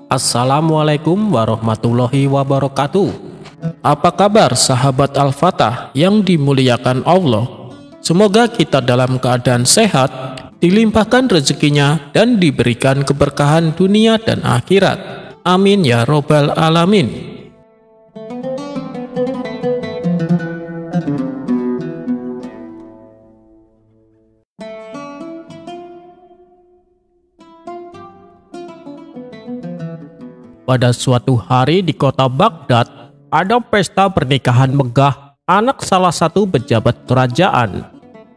Assalamualaikum warahmatullahi wabarakatuh. Apa kabar sahabat Al-Fatah yang dimuliakan Allah? Semoga kita dalam keadaan sehat, dilimpahkan rezekinya dan diberikan keberkahan dunia dan akhirat. Amin ya robbal alamin. Pada suatu hari di kota Baghdad, ada pesta pernikahan megah anak salah satu pejabat kerajaan.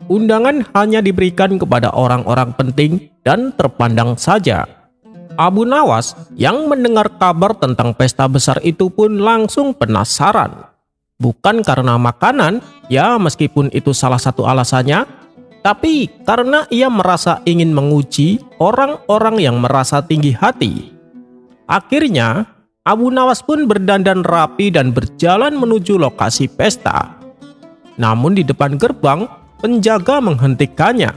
Undangan hanya diberikan kepada orang-orang penting dan terpandang saja. Abu Nawas yang mendengar kabar tentang pesta besar itu pun langsung penasaran. Bukan karena makanan, ya meskipun itu salah satu alasannya, tapi karena ia merasa ingin menguji orang-orang yang merasa tinggi hati. Akhirnya, Abu Nawas pun berdandan rapi dan berjalan menuju lokasi pesta. Namun di depan gerbang, penjaga menghentikannya.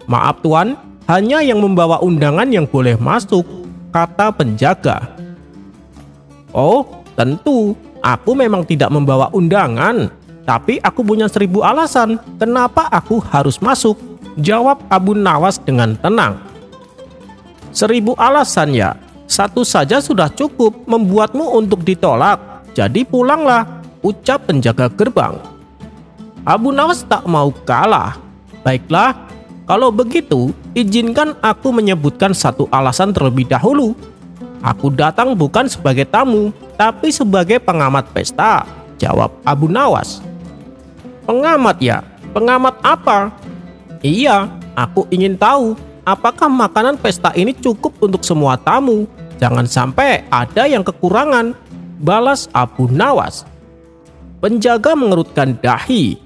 "Maaf tuan, hanya yang membawa undangan yang boleh masuk," kata penjaga. "Oh, tentu, aku memang tidak membawa undangan, tapi aku punya 1000 alasan kenapa aku harus masuk," jawab Abu Nawas dengan tenang. "1000 alasan ya? Satu saja sudah cukup membuatmu untuk ditolak, jadi pulanglah," ucap penjaga gerbang. Abu Nawas tak mau kalah. "Baiklah, kalau begitu izinkan aku menyebutkan satu alasan terlebih dahulu. Aku datang bukan sebagai tamu, tapi sebagai pengamat pesta," jawab Abu Nawas. "Pengamat ya? Pengamat apa?" "Iya, aku ingin tahu apakah makanan pesta ini cukup untuk semua tamu. Jangan sampai ada yang kekurangan," balas Abu Nawas. Penjaga mengerutkan dahi.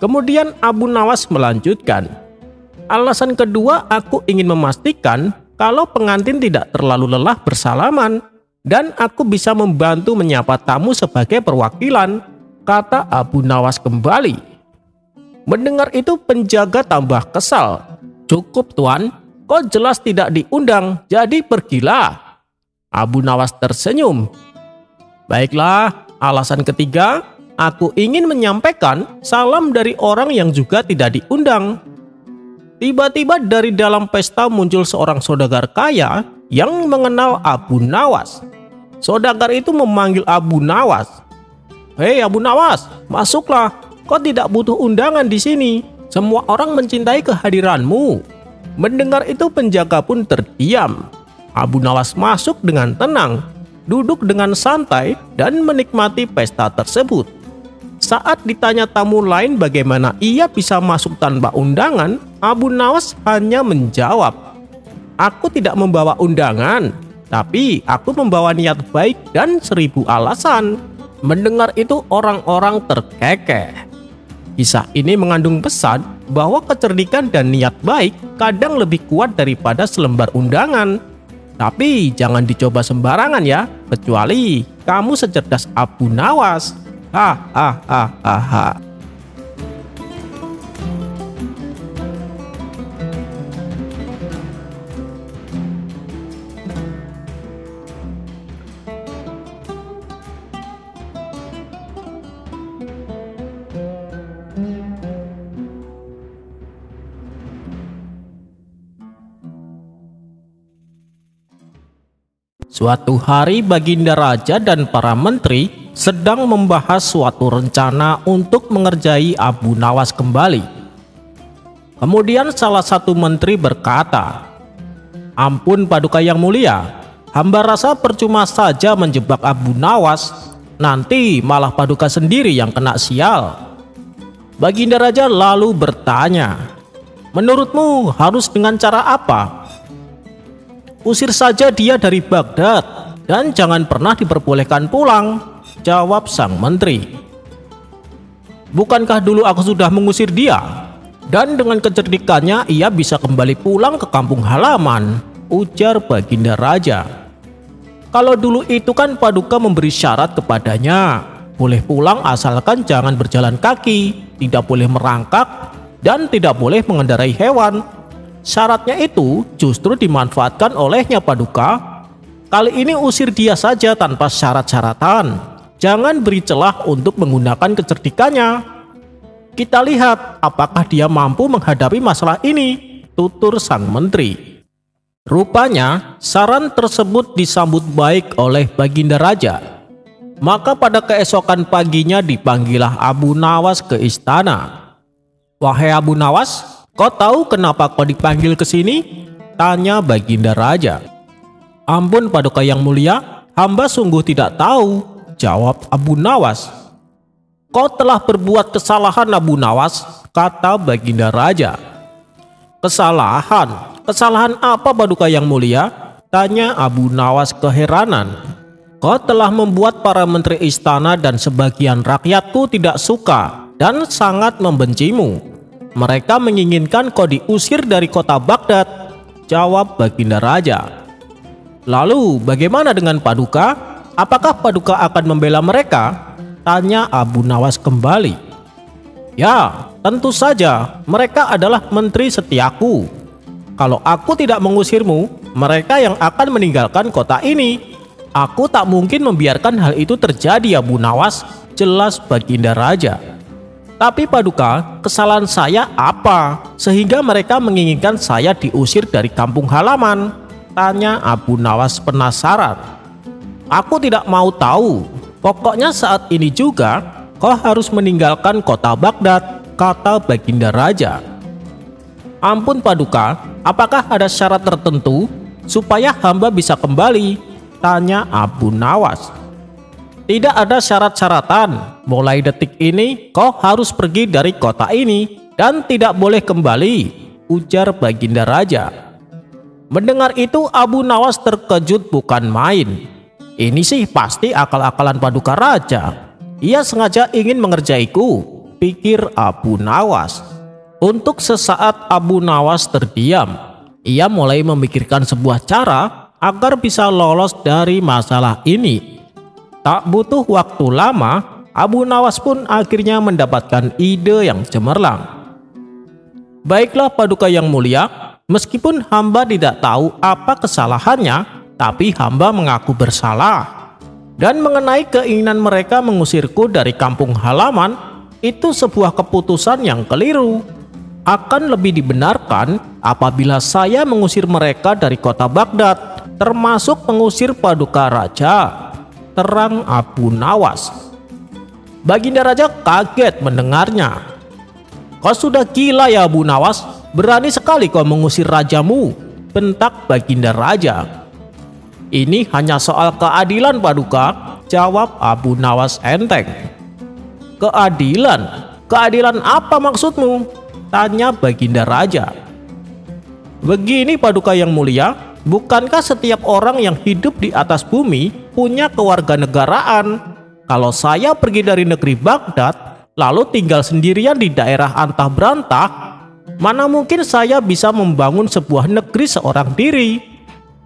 Kemudian Abu Nawas melanjutkan, "Alasan kedua, aku ingin memastikan kalau pengantin tidak terlalu lelah bersalaman dan aku bisa membantu menyapa tamu sebagai perwakilan," kata Abu Nawas kembali. Mendengar itu penjaga tambah kesal. "Cukup tuan, kau jelas tidak diundang, jadi pergilah." Abu Nawas tersenyum. "Baiklah, alasan ketiga, aku ingin menyampaikan salam dari orang yang juga tidak diundang." Tiba-tiba dari dalam pesta muncul seorang saudagar kaya yang mengenal Abu Nawas. Saudagar itu memanggil Abu Nawas. "Hei Abu Nawas, masuklah, kau tidak butuh undangan di sini. Semua orang mencintai kehadiranmu." Mendengar itu penjaga pun terdiam. Abu Nawas masuk dengan tenang, duduk dengan santai dan menikmati pesta tersebut. Saat ditanya tamu lain bagaimana ia bisa masuk tanpa undangan, Abu Nawas hanya menjawab, "Aku tidak membawa undangan, tapi aku membawa niat baik dan 1000 alasan." Mendengar itu orang-orang terkekeh. Kisah ini mengandung pesan bahwa kecerdikan dan niat baik kadang lebih kuat daripada selembar undangan. Tapi jangan dicoba sembarangan ya, kecuali kamu secerdas Abu Nawas. Hahaha. Suatu hari Baginda Raja dan para menteri sedang membahas suatu rencana untuk mengerjai Abu Nawas kembali. Kemudian salah satu menteri berkata, "Ampun Paduka yang mulia, hamba rasa percuma saja menjebak Abu Nawas, nanti malah Paduka sendiri yang kena sial." Baginda Raja lalu bertanya, "Menurutmu harus dengan cara apa?" "Usir saja dia dari Baghdad dan jangan pernah diperbolehkan pulang," jawab sang menteri. "Bukankah dulu aku sudah mengusir dia? Dan dengan kecerdikannya ia bisa kembali pulang ke kampung halaman," ujar Baginda Raja. "Kalau dulu itu kan Paduka memberi syarat kepadanya, boleh pulang asalkan jangan berjalan kaki, tidak boleh merangkak, dan tidak boleh mengendarai hewan. Syaratnya itu justru dimanfaatkan olehnya Paduka." Kali ini usir dia saja tanpa syarat-syaratan. Jangan beri celah untuk menggunakan kecerdikannya. Kita lihat apakah dia mampu menghadapi masalah ini, tutur sang menteri. Rupanya saran tersebut disambut baik oleh Baginda Raja. Maka pada keesokan paginya dipanggillah Abu Nawas ke istana. "Wahai Abu Nawas, kau tahu kenapa kau dipanggil ke sini?" tanya Baginda Raja. "Ampun Paduka yang mulia, hamba sungguh tidak tahu," jawab Abu Nawas. "Kau telah berbuat kesalahan Abu Nawas," kata Baginda Raja. "Kesalahan? Kesalahan apa Paduka yang mulia?" tanya Abu Nawas keheranan. "Kau telah membuat para menteri istana dan sebagian rakyatku tidak suka dan sangat membencimu. Mereka menginginkan kau diusir dari kota Baghdad," jawab Baginda Raja. "Lalu bagaimana dengan Paduka? Apakah Paduka akan membela mereka?" tanya Abu Nawas kembali. "Ya, tentu saja, mereka adalah menteri setiaku. Kalau aku tidak mengusirmu, mereka yang akan meninggalkan kota ini. Aku tak mungkin membiarkan hal itu terjadi Abu Nawas," jelas Baginda Raja. "Tapi Paduka, kesalahan saya apa sehingga mereka menginginkan saya diusir dari kampung halaman?" tanya Abu Nawas penasaran. "Aku tidak mau tahu. Pokoknya saat ini juga kau harus meninggalkan kota Baghdad," kata Baginda Raja. "Ampun Paduka, apakah ada syarat tertentu supaya hamba bisa kembali?" tanya Abu Nawas. "Tidak ada syarat-syaratan. Mulai detik ini kau harus pergi dari kota ini dan tidak boleh kembali," ujar Baginda Raja. Mendengar itu Abu Nawas terkejut bukan main. Ini sih pasti akal-akalan Paduka Raja. Ia sengaja ingin mengerjaiku, pikir Abu Nawas. Untuk sesaat Abu Nawas terdiam. Ia mulai memikirkan sebuah cara agar bisa lolos dari masalah ini. Tak butuh waktu lama, Abu Nawas pun akhirnya mendapatkan ide yang cemerlang. "Baiklah Paduka yang mulia, meskipun hamba tidak tahu apa kesalahannya, tapi hamba mengaku bersalah. Dan mengenai keinginan mereka mengusirku dari kampung halaman, itu sebuah keputusan yang keliru. Akan lebih dibenarkan apabila saya mengusir mereka dari kota Baghdad, termasuk mengusir Paduka Raja," terang Abu Nawas. Baginda Raja kaget mendengarnya. "Kau sudah gila ya Abu Nawas, berani sekali kau mengusir rajamu," bentak Baginda Raja. "Ini hanya soal keadilan Paduka," jawab Abu Nawas enteng. "Keadilan? Keadilan apa maksudmu?" tanya Baginda Raja. "Begini Paduka yang mulia, bukankah setiap orang yang hidup di atas bumi punya kewarganegaraan? Kalau saya pergi dari negeri Baghdad lalu tinggal sendirian di daerah antah berantah, mana mungkin saya bisa membangun sebuah negeri seorang diri?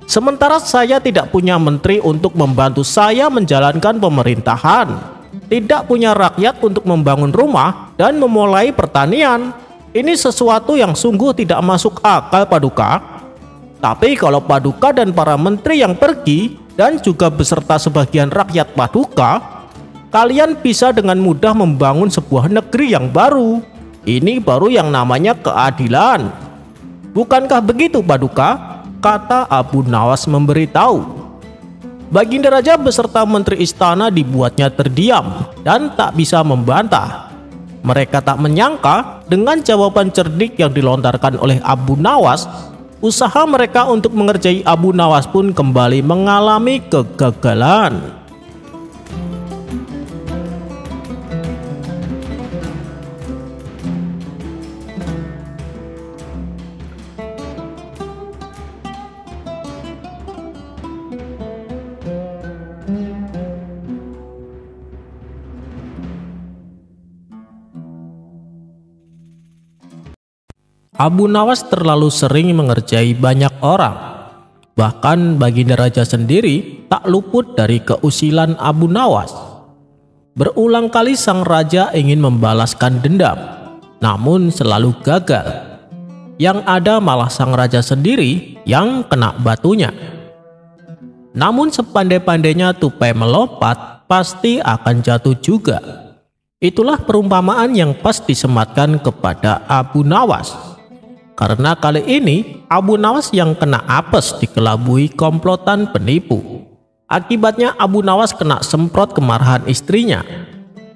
Sementara saya tidak punya menteri untuk membantu saya menjalankan pemerintahan, tidak punya rakyat untuk membangun rumah dan memulai pertanian. Ini sesuatu yang sungguh tidak masuk akal Paduka. Tapi kalau Paduka dan para menteri yang pergi dan juga beserta sebagian rakyat Paduka, kalian bisa dengan mudah membangun sebuah negeri yang baru. Ini baru yang namanya keadilan. Bukankah begitu Paduka?" kata Abu Nawas memberitahu. Baginda Raja beserta menteri istana dibuatnya terdiam dan tak bisa membantah. Mereka tak menyangka dengan jawaban cerdik yang dilontarkan oleh Abu Nawas, usaha mereka untuk mengerjai Abu Nawas pun kembali mengalami kegagalan. Abu Nawas terlalu sering mengerjai banyak orang. Bahkan Baginda Raja sendiri tak luput dari keusilan Abu Nawas. Berulang kali sang raja ingin membalaskan dendam, namun selalu gagal. Yang ada malah sang raja sendiri yang kena batunya. Namun sepandai-pandainya tupai melompat, pasti akan jatuh juga. Itulah perumpamaan yang pas disematkan kepada Abu Nawas. Karena kali ini Abu Nawas yang kena apes dikelabui komplotan penipu. Akibatnya Abu Nawas kena semprot kemarahan istrinya.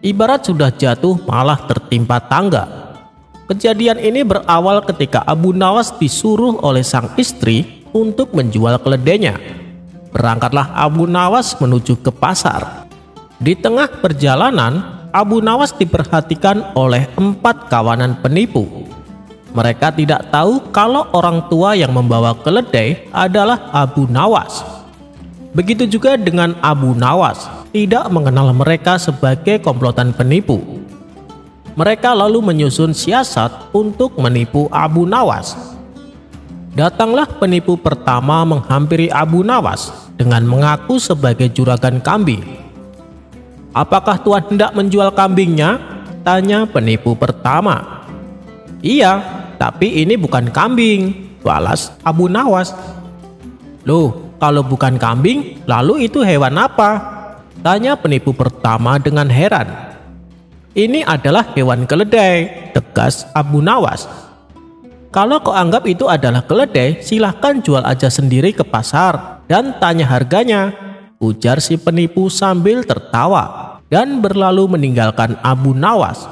Ibarat sudah jatuh malah tertimpa tangga. Kejadian ini berawal ketika Abu Nawas disuruh oleh sang istri untuk menjual keledainya. Berangkatlah Abu Nawas menuju ke pasar. Di tengah perjalanan, Abu Nawas diperhatikan oleh 4 kawanan penipu. Mereka tidak tahu kalau orang tua yang membawa keledai adalah Abu Nawas. Begitu juga dengan Abu Nawas, tidak mengenal mereka sebagai komplotan penipu. Mereka lalu menyusun siasat untuk menipu Abu Nawas. Datanglah penipu pertama menghampiri Abu Nawas dengan mengaku sebagai juragan kambing. "Apakah Tuan hendak menjual kambingnya?" tanya penipu pertama. "Iya, tapi ini bukan kambing," balas Abu Nawas. "Loh, kalau bukan kambing, lalu itu hewan apa?" tanya penipu pertama dengan heran. "Ini adalah hewan keledai," tegas Abu Nawas. "Kalau kau anggap itu adalah keledai, silahkan jual aja sendiri ke pasar dan tanya harganya," ujar si penipu sambil tertawa dan berlalu meninggalkan Abu Nawas.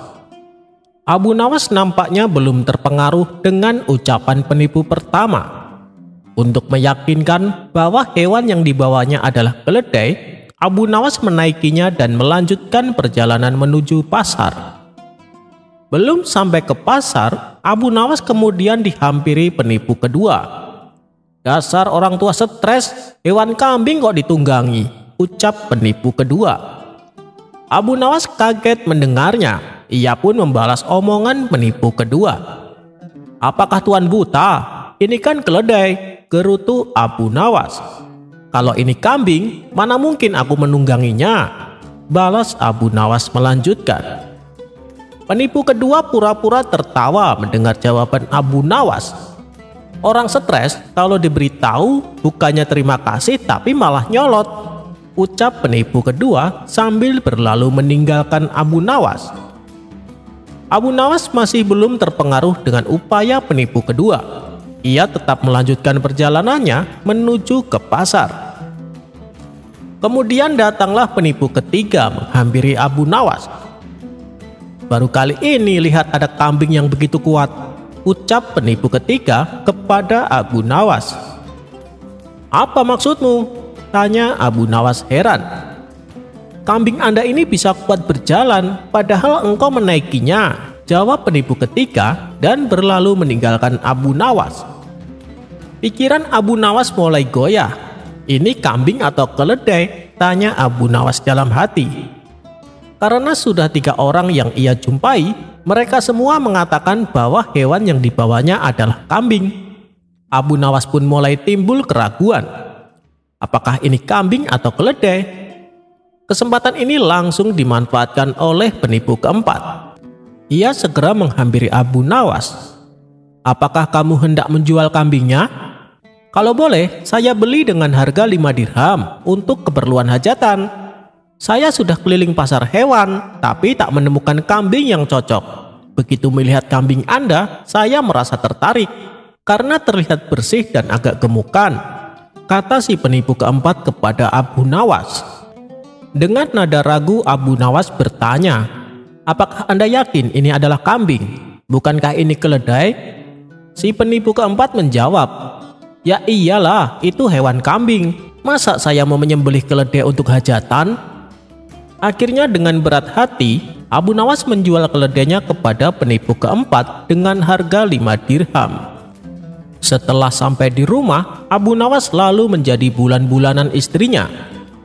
Abu Nawas nampaknya belum terpengaruh dengan ucapan penipu pertama. Untuk meyakinkan bahwa hewan yang dibawanya adalah keledai, Abu Nawas menaikinya dan melanjutkan perjalanan menuju pasar. Belum sampai ke pasar, Abu Nawas kemudian dihampiri penipu kedua. "Dasar orang tua stres, hewan kambing kok ditunggangi," ucap penipu kedua. Abu Nawas kaget mendengarnya. Ia pun membalas omongan penipu kedua. "Apakah Tuan buta? Ini kan keledai," gerutu Abu Nawas. "Kalau ini kambing, mana mungkin aku menungganginya," balas Abu Nawas melanjutkan. Penipu kedua pura-pura tertawa mendengar jawaban Abu Nawas. Orang stres kalau diberitahu bukannya terima kasih tapi malah nyolot, ucap penipu kedua sambil berlalu meninggalkan Abu Nawas. Abu Nawas masih belum terpengaruh dengan upaya penipu kedua. Ia tetap melanjutkan perjalanannya menuju ke pasar. Kemudian datanglah penipu ketiga menghampiri Abu Nawas. "Baru kali ini lihat ada kambing yang begitu kuat," ucap penipu ketiga kepada Abu Nawas. "Apa maksudmu?" tanya Abu Nawas heran. "Kambing Anda ini bisa kuat berjalan, padahal engkau menaikinya," jawab penipu ketiga dan berlalu meninggalkan Abu Nawas. Pikiran Abu Nawas mulai goyah. "Ini kambing atau keledai?" tanya Abu Nawas dalam hati. Karena sudah 3 orang yang ia jumpai, mereka semua mengatakan bahwa hewan yang dibawanya adalah kambing. Abu Nawas pun mulai timbul keraguan. Apakah ini kambing atau keledai? Kesempatan ini langsung dimanfaatkan oleh penipu keempat. Ia segera menghampiri Abu Nawas. "Apakah kamu hendak menjual kambingnya? Kalau boleh, saya beli dengan harga 5 dirham untuk keperluan hajatan. Saya sudah keliling pasar hewan, tapi tak menemukan kambing yang cocok. Begitu melihat kambing Anda, saya merasa tertarik, karena terlihat bersih dan agak gemukan," kata si penipu keempat kepada Abu Nawas. Dengan nada ragu Abu Nawas bertanya, "Apakah Anda yakin ini adalah kambing? Bukankah ini keledai?" Si penipu keempat menjawab, "Ya iyalah, itu hewan kambing. Masa saya mau menyembelih keledai untuk hajatan?" Akhirnya dengan berat hati, Abu Nawas menjual keledainya kepada penipu keempat dengan harga 5 dirham. Setelah sampai di rumah, Abu Nawas lalu menjadi bulan-bulanan istrinya.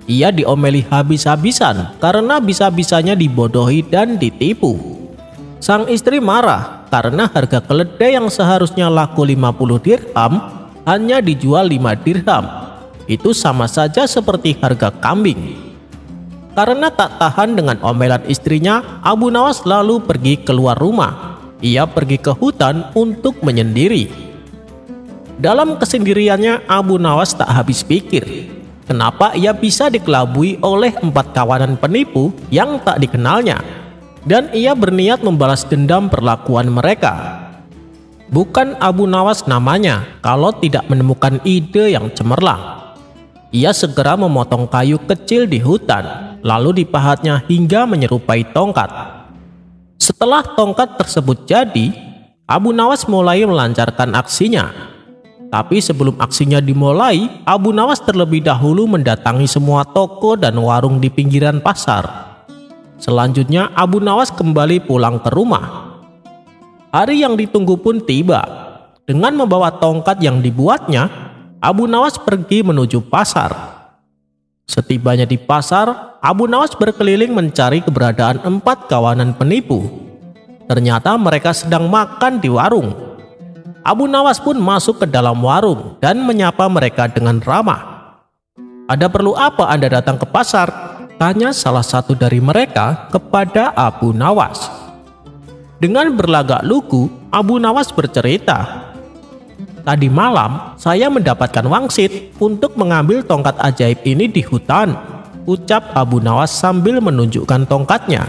Ia diomeli habis-habisan karena bisa-bisanya dibodohi dan ditipu. Sang istri marah karena harga keledai yang seharusnya laku 50 dirham hanya dijual 5 dirham. Itu sama saja seperti harga kambing. Karena tak tahan dengan omelan istrinya, Abu Nawas lalu pergi keluar rumah. Ia pergi ke hutan untuk menyendiri. Dalam kesendiriannya, Abu Nawas tak habis pikir. kenapa ia bisa dikelabui oleh 4 kawanan penipu yang tak dikenalnya, dan ia berniat membalas dendam perlakuan mereka. Bukan Abu Nawas namanya kalau tidak menemukan ide yang cemerlang. Ia segera memotong kayu kecil di hutan, lalu dipahatnya hingga menyerupai tongkat. Setelah tongkat tersebut jadi, Abu Nawas mulai melancarkan aksinya. Tapi sebelum aksinya dimulai, Abu Nawas terlebih dahulu mendatangi semua toko dan warung di pinggiran pasar. Selanjutnya Abu Nawas kembali pulang ke rumah. Hari yang ditunggu pun tiba. Dengan membawa tongkat yang dibuatnya, Abu Nawas pergi menuju pasar. Setibanya di pasar, Abu Nawas berkeliling mencari keberadaan 4 kawanan penipu. Ternyata mereka sedang makan di warung. Abu Nawas pun masuk ke dalam warung dan menyapa mereka dengan ramah. "Ada perlu apa Anda datang ke pasar?" tanya salah satu dari mereka kepada Abu Nawas. Dengan berlagak lugu, Abu Nawas bercerita, "Tadi malam saya mendapatkan wangsit untuk mengambil tongkat ajaib ini di hutan," ucap Abu Nawas sambil menunjukkan tongkatnya.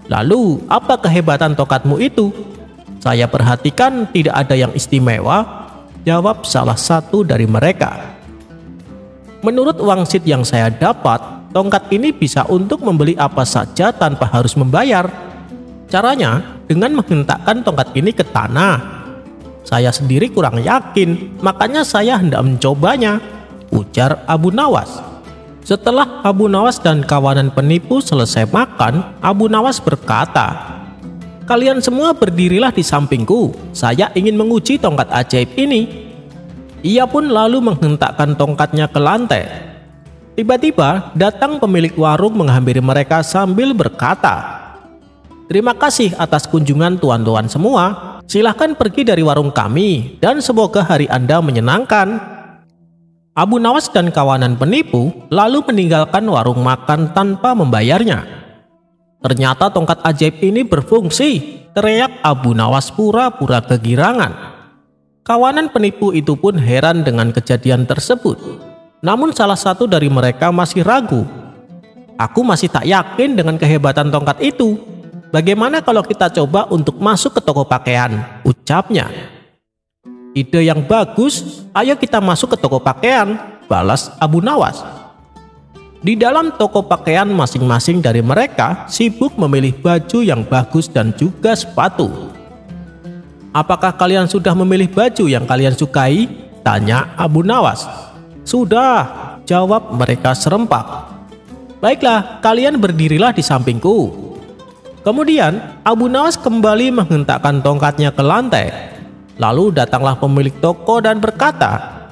"Lalu apa kehebatan tongkatmu itu?" "Saya perhatikan tidak ada yang istimewa," jawab salah satu dari mereka. "Menurut wangsit yang saya dapat, tongkat ini bisa untuk membeli apa saja tanpa harus membayar. Caranya dengan menghentakkan tongkat ini ke tanah. Saya sendiri kurang yakin, makanya saya hendak mencobanya," ujar Abu Nawas. Setelah Abu Nawas dan kawanan penipu selesai makan, Abu Nawas berkata, "Kalian semua berdirilah di sampingku, saya ingin menguji tongkat ajaib ini." Ia pun lalu menghentakkan tongkatnya ke lantai. Tiba-tiba datang pemilik warung menghampiri mereka sambil berkata, "Terima kasih atas kunjungan tuan-tuan semua. Silahkan pergi dari warung kami dan semoga hari Anda menyenangkan." Abu Nawas dan kawanan penipu lalu meninggalkan warung makan tanpa membayarnya. "Ternyata tongkat ajaib ini berfungsi," teriak Abu Nawas pura-pura kegirangan. Kawanan penipu itu pun heran dengan kejadian tersebut. Namun salah satu dari mereka masih ragu. "Aku masih tak yakin dengan kehebatan tongkat itu. Bagaimana kalau kita coba untuk masuk ke toko pakaian?" ucapnya. "Ide yang bagus, ayo kita masuk ke toko pakaian," balas Abu Nawas. Di dalam toko pakaian, masing-masing dari mereka sibuk memilih baju yang bagus dan juga sepatu. "Apakah kalian sudah memilih baju yang kalian sukai?" tanya Abu Nawas. "Sudah," jawab mereka serempak. "Baiklah, kalian berdirilah di sampingku." Kemudian Abu Nawas kembali menghentakkan tongkatnya ke lantai. Lalu datanglah pemilik toko dan berkata,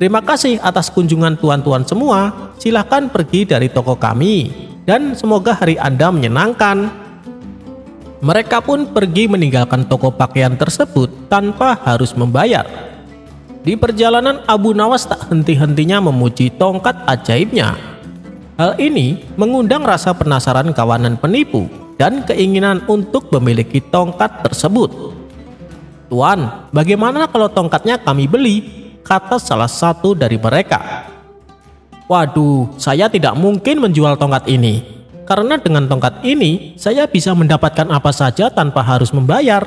"Terima kasih atas kunjungan tuan-tuan semua. Silahkan pergi dari toko kami dan semoga hari Anda menyenangkan." Mereka pun pergi meninggalkan toko pakaian tersebut tanpa harus membayar. Di perjalanan, Abu Nawas tak henti-hentinya memuji tongkat ajaibnya. Hal ini mengundang rasa penasaran kawanan penipu dan keinginan untuk memiliki tongkat tersebut. "Tuan, bagaimana kalau tongkatnya kami beli?" kata salah satu dari mereka. "Waduh, saya tidak mungkin menjual tongkat ini. Karena dengan tongkat ini, saya bisa mendapatkan apa saja tanpa harus membayar,"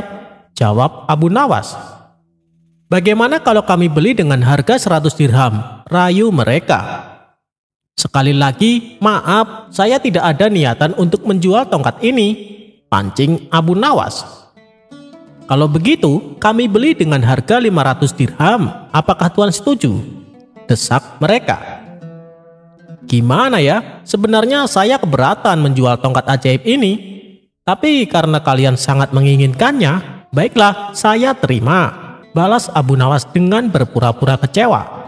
jawab Abu Nawas. "Bagaimana kalau kami beli dengan harga 100 dirham?" rayu mereka. "Sekali lagi, maaf, saya tidak ada niatan untuk menjual tongkat ini," pancing Abu Nawas. "Kalau begitu, kami beli dengan harga 500 dirham. Apakah Tuan setuju?" desak mereka. "Gimana ya? Sebenarnya saya keberatan menjual tongkat ajaib ini. Tapi karena kalian sangat menginginkannya, baiklah, saya terima," balas Abu Nawas dengan berpura-pura kecewa.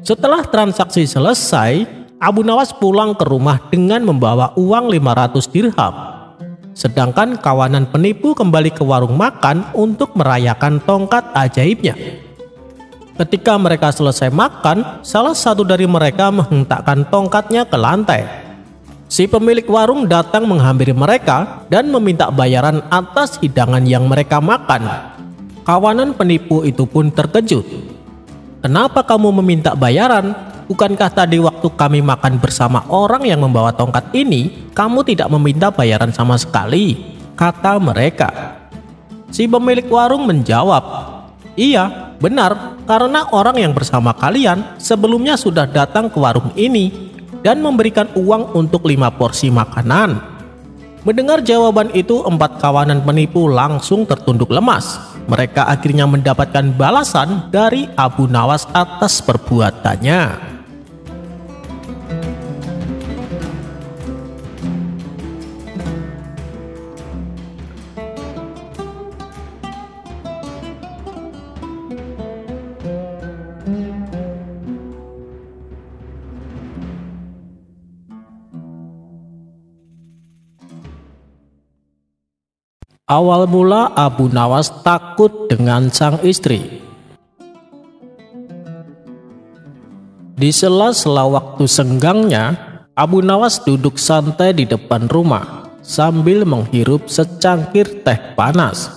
Setelah transaksi selesai, Abu Nawas pulang ke rumah dengan membawa uang 500 dirham. Sedangkan kawanan penipu kembali ke warung makan untuk merayakan tongkat ajaibnya. Ketika mereka selesai makan, salah satu dari mereka menghentakkan tongkatnya ke lantai. Si pemilik warung datang menghampiri mereka dan meminta bayaran atas hidangan yang mereka makan. Kawanan penipu itu pun terkejut. "Kenapa kamu meminta bayaran?" bukankah tadi waktu kami makan bersama orang yang membawa tongkat ini, kamu tidak meminta bayaran sama sekali?" kata mereka. Si pemilik warung menjawab, "Iya, benar, karena orang yang bersama kalian sebelumnya sudah datang ke warung ini dan memberikan uang untuk 5 porsi makanan." Mendengar jawaban itu, 4 kawanan penipu langsung tertunduk lemas. Mereka akhirnya mendapatkan balasan dari Abu Nawas atas perbuatannya. Awal mula Abu Nawas takut dengan sang istri. Di sela-sela waktu senggangnya, Abu Nawas duduk santai di depan rumah sambil menghirup secangkir teh panas.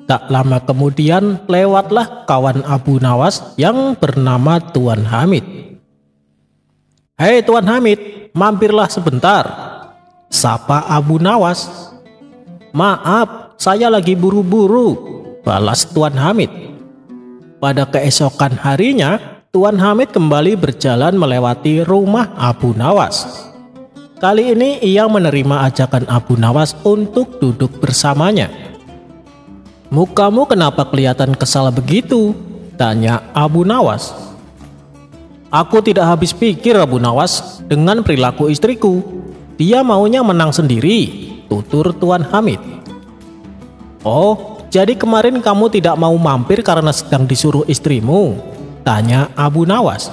Tak lama kemudian lewatlah kawan Abu Nawas yang bernama Tuan Hamid. "Hei Tuan Hamid, mampirlah sebentar," sapa Abu Nawas. "Maaf, saya lagi buru-buru," balas Tuan Hamid. Pada keesokan harinya, Tuan Hamid kembali berjalan melewati rumah Abu Nawas. Kali ini ia menerima ajakan Abu Nawas untuk duduk bersamanya. "Mukamu kenapa kelihatan kesal begitu?" tanya Abu Nawas. "Aku tidak habis pikir Abu Nawas dengan perilaku istriku. Dia maunya menang sendiri," tutur Tuan Hamid. "Oh, jadi kemarin kamu tidak mau mampir karena sedang disuruh istrimu?" tanya Abu Nawas.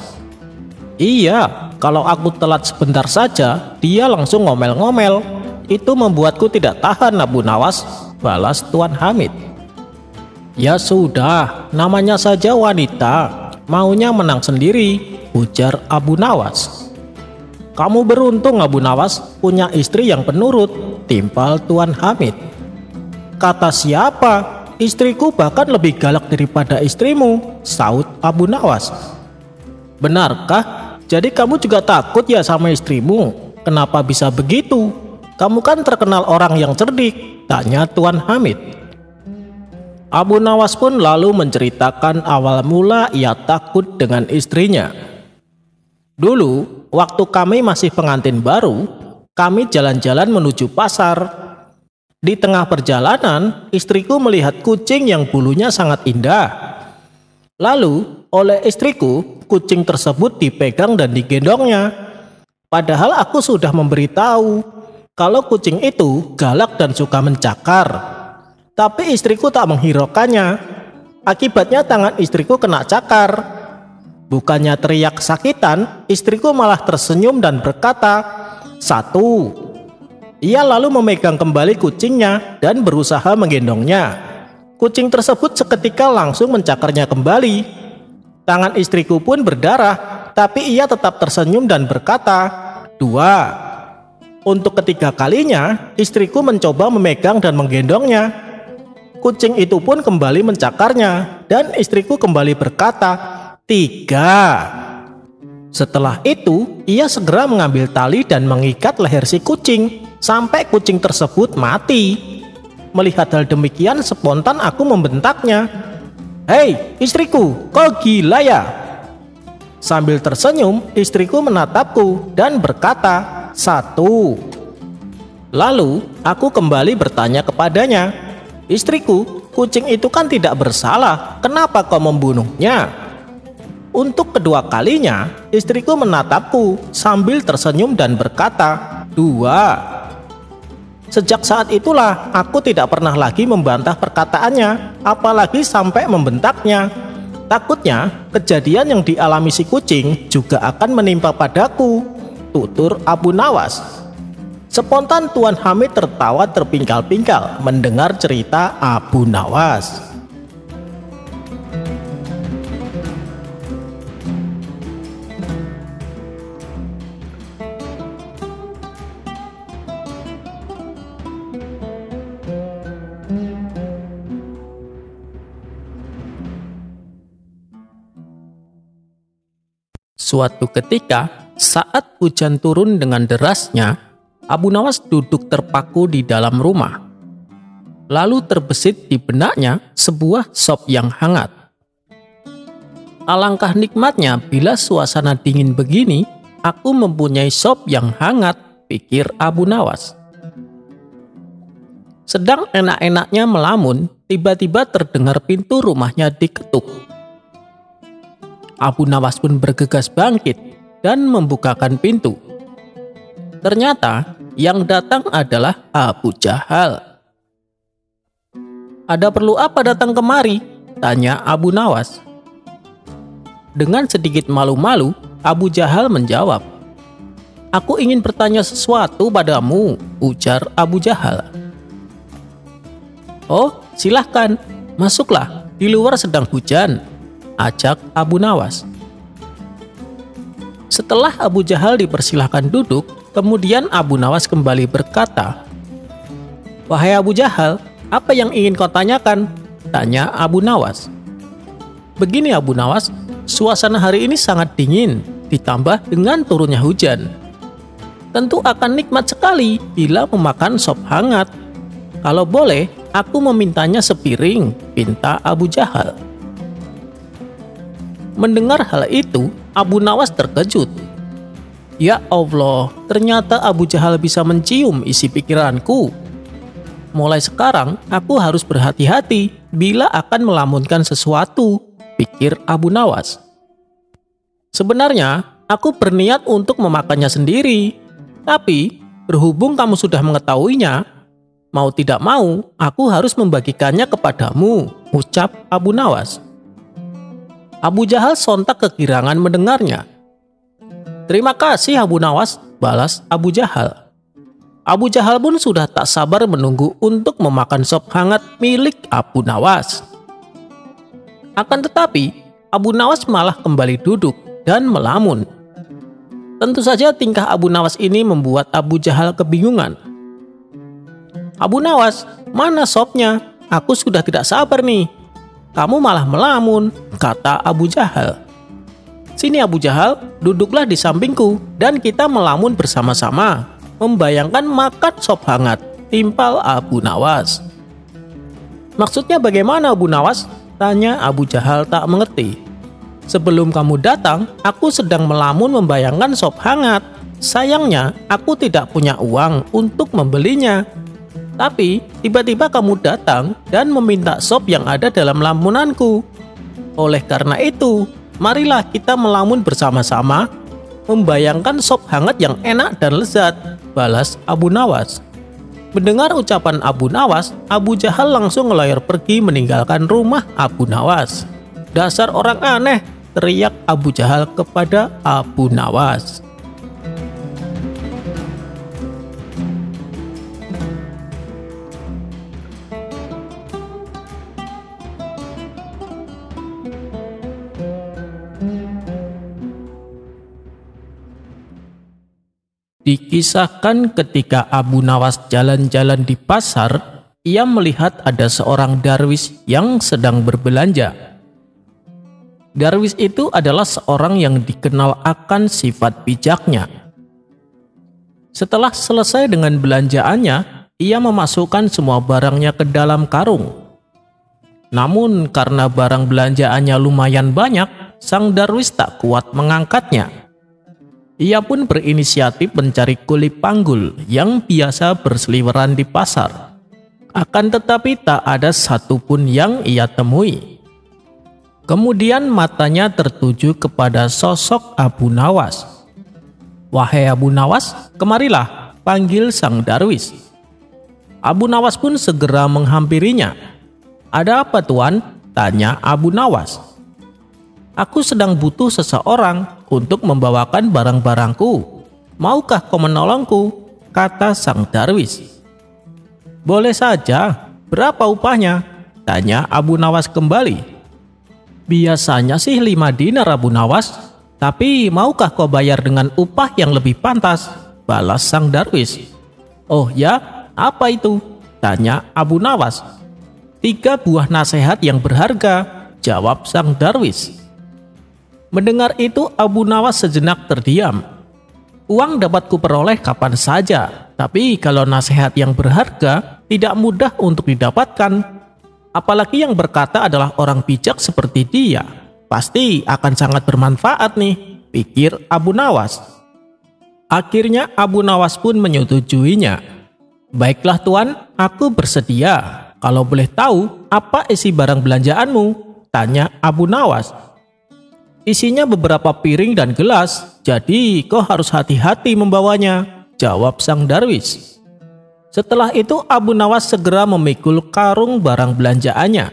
"Iya, kalau aku telat sebentar saja, dia langsung ngomel-ngomel. Itu membuatku tidak tahan Abu Nawas," balas Tuan Hamid. "Ya sudah, namanya saja wanita, maunya menang sendiri," ujar Abu Nawas. "Kamu beruntung Abu Nawas punya istri yang penurut," timpal Tuan Hamid. "Kata siapa? Istriku bahkan lebih galak daripada istrimu," saut Abu Nawas. "Benarkah? Jadi kamu juga takut ya sama istrimu? Kenapa bisa begitu? Kamu kan terkenal orang yang cerdik," tanya Tuan Hamid. Abu Nawas pun lalu menceritakan awal mula ia takut dengan istrinya. "Dulu, waktu kami masih pengantin baru, kami jalan-jalan menuju pasar. Di tengah perjalanan, istriku melihat kucing yang bulunya sangat indah. Lalu, oleh istriku, kucing tersebut dipegang dan digendongnya. Padahal aku sudah memberitahu kalau kucing itu galak dan suka mencakar. Tapi istriku tak menghiraukannya. Akibatnya tangan istriku kena cakar. Bukannya teriak kesakitan, istriku malah tersenyum dan berkata, 1. Ia lalu memegang kembali kucingnya dan berusaha menggendongnya. Kucing tersebut seketika langsung mencakarnya kembali. Tangan istriku pun berdarah, tapi ia tetap tersenyum dan berkata, 2. Untuk ketiga kalinya, istriku mencoba memegang dan menggendongnya. Kucing itu pun kembali mencakarnya, dan istriku kembali berkata, 3. Setelah itu, ia segera mengambil tali dan mengikat leher si kucing, sampai kucing tersebut mati. Melihat hal demikian, spontan aku membentaknya, 'Hei istriku, kau gila ya?' Sambil tersenyum, istriku menatapku dan berkata, 1. Lalu, aku kembali bertanya kepadanya, 'Istriku, kucing itu kan tidak bersalah, kenapa kau membunuhnya?' Untuk kedua kalinya, istriku menatapku sambil tersenyum dan berkata, 2. Sejak saat itulah aku tidak pernah lagi membantah perkataannya, apalagi sampai membentaknya. Takutnya kejadian yang dialami si kucing juga akan menimpa padaku, tutur Abu Nawas. Spontan Tuan Hamid tertawa terpingkal-pingkal mendengar cerita Abu Nawas. Suatu ketika, saat hujan turun dengan derasnya, Abu Nawas duduk terpaku di dalam rumah. Lalu terbesit di benaknya sebuah sop yang hangat. Alangkah nikmatnya bila suasana dingin begini, aku mempunyai sop yang hangat, pikir Abu Nawas. Sedang enak-enaknya melamun, tiba-tiba terdengar pintu rumahnya diketuk. Abu Nawas pun bergegas bangkit dan membukakan pintu. Ternyata yang datang adalah Abu Jahal. "Ada perlu apa datang kemari?" tanya Abu Nawas. Dengan sedikit malu-malu, Abu Jahal menjawab, "Aku ingin bertanya sesuatu padamu," ujar Abu Jahal. "Oh, silahkan, masuklah, di luar sedang hujan," ajak Abu Nawas. Setelah Abu Jahal dipersilahkan duduk, kemudian Abu Nawas kembali berkata, "Wahai Abu Jahal, apa yang ingin kau tanyakan?" tanya Abu Nawas. "Begini Abu Nawas, suasana hari ini sangat dingin, ditambah dengan turunnya hujan. Tentu akan nikmat sekali bila memakan sop hangat. Kalau boleh, aku memintanya sepiring," pinta Abu Jahal. Mendengar hal itu, Abu Nawas terkejut. Ya Allah, ternyata Abu Jahal bisa mencium isi pikiranku. Mulai sekarang, aku harus berhati-hati bila akan melamunkan sesuatu, pikir Abu Nawas. Sebenarnya, aku berniat untuk memakannya sendiri. Tapi, berhubung kamu sudah mengetahuinya, mau tidak mau, aku harus membagikannya kepadamu, ucap Abu Nawas. Abu Jahal sontak kegirangan mendengarnya. "Terima kasih Abu Nawas," balas Abu Jahal. Abu Jahal pun sudah tak sabar menunggu untuk memakan sop hangat milik Abu Nawas. Akan tetapi, Abu Nawas malah kembali duduk dan melamun. Tentu saja tingkah Abu Nawas ini membuat Abu Jahal kebingungan. "Abu Nawas, mana sopnya? Aku sudah tidak sabar nih." "Kamu malah melamun," kata Abu Jahal. "Sini Abu Jahal, duduklah di sampingku dan kita melamun bersama-sama, membayangkan makan sop hangat," timpal Abu Nawas. "Maksudnya bagaimana Abu Nawas?" tanya Abu Jahal tak mengerti. "Sebelum kamu datang, aku sedang melamun membayangkan sop hangat. Sayangnya, aku tidak punya uang untuk membelinya. Tapi, tiba-tiba kamu datang dan meminta sop yang ada dalam lamunanku. Oleh karena itu, marilah kita melamun bersama-sama, membayangkan sop hangat yang enak dan lezat," balas Abu Nawas. Mendengar ucapan Abu Nawas, Abu Jahal langsung ngelayar pergi meninggalkan rumah Abu Nawas. "Dasar orang aneh," teriak Abu Jahal kepada Abu Nawas. Dikisahkan ketika Abu Nawas jalan-jalan di pasar, ia melihat ada seorang darwis yang sedang berbelanja. Darwis itu adalah seorang yang dikenal akan sifat bijaknya. Setelah selesai dengan belanjaannya, ia memasukkan semua barangnya ke dalam karung. Namun karena barang belanjaannya lumayan banyak, sang darwis tak kuat mengangkatnya. Ia pun berinisiatif mencari kuli panggul yang biasa berseliweran di pasar. Akan tetapi tak ada satupun yang ia temui. Kemudian matanya tertuju kepada sosok Abu Nawas. "Wahai Abu Nawas, kemarilah," panggil sang darwis. Abu Nawas pun segera menghampirinya. "Ada apa tuan?" tanya Abu Nawas. "Aku sedang butuh seseorang untuk membawakan barang-barangku. Maukah kau menolongku?" kata sang darwis. "Boleh saja, berapa upahnya?" tanya Abu Nawas kembali. "Biasanya sih 5 dinar Abu Nawas, tapi maukah kau bayar dengan upah yang lebih pantas?" balas sang darwis. "Oh ya, apa itu?" tanya Abu Nawas. 3 buah nasihat yang berharga," jawab sang darwis. Mendengar itu Abu Nawas sejenak terdiam. Uang dapat kuperoleh kapan saja, tapi kalau nasihat yang berharga tidak mudah untuk didapatkan. Apalagi yang berkata adalah orang bijak seperti dia. Pasti akan sangat bermanfaat nih, pikir Abu Nawas. Akhirnya Abu Nawas pun menyetujuinya. Baiklah tuan, aku bersedia. Kalau boleh tahu, apa isi barang belanjaanmu? Tanya Abu Nawas. Isinya beberapa piring dan gelas, jadi kau harus hati-hati membawanya, jawab sang darwis. Setelah itu Abu Nawas segera memikul karung barang belanjaannya.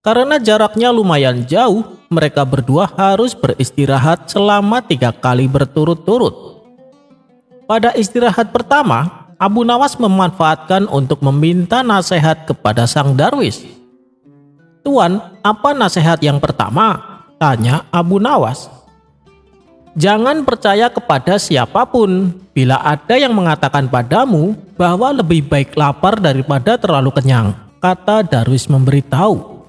Karena jaraknya lumayan jauh, mereka berdua harus beristirahat selama 3 kali berturut-turut. Pada istirahat pertama, Abu Nawas memanfaatkan untuk meminta nasihat kepada sang darwis. Tuan, apa nasihat yang pertama? Tanya Abu Nawas. Jangan percaya kepada siapapun bila ada yang mengatakan padamu bahwa lebih baik lapar daripada terlalu kenyang, kata darwis memberitahu.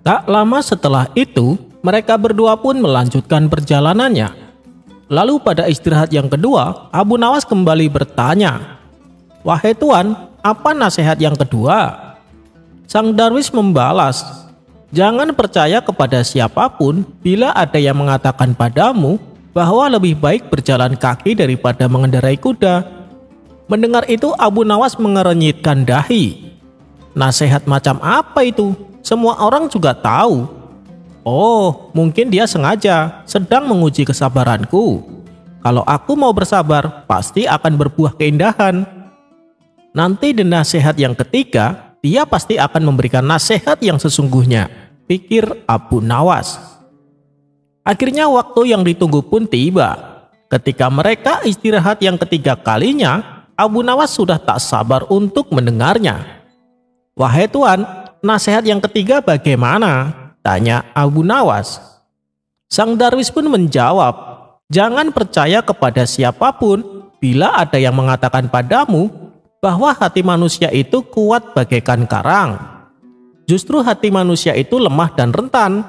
Tak lama setelah itu, mereka berdua pun melanjutkan perjalanannya. Lalu pada istirahat yang kedua, Abu Nawas kembali bertanya, "Wahai tuan, apa nasihat yang kedua?" Sang darwis membalas, "Jangan percaya kepada siapapun bila ada yang mengatakan padamu bahwa lebih baik berjalan kaki daripada mengendarai kuda." Mendengar itu Abu Nawas mengerenyitkan dahi. Nasihat macam apa itu? Semua orang juga tahu. Oh, mungkin dia sengaja sedang menguji kesabaranku. Kalau aku mau bersabar, pasti akan berbuah keindahan. Nanti di nasihat yang ketiga, dia pasti akan memberikan nasihat yang sesungguhnya, pikir Abu Nawas. Akhirnya waktu yang ditunggu pun tiba. Ketika mereka istirahat yang ketiga kalinya, Abu Nawas sudah tak sabar untuk mendengarnya. "Wahai tuan, nasihat yang ketiga bagaimana?" tanya Abu Nawas. Sang darwis pun menjawab, "Jangan percaya kepada siapapun bila ada yang mengatakan padamu bahwa hati manusia itu kuat bagaikan karang. Justru hati manusia itu lemah dan rentan.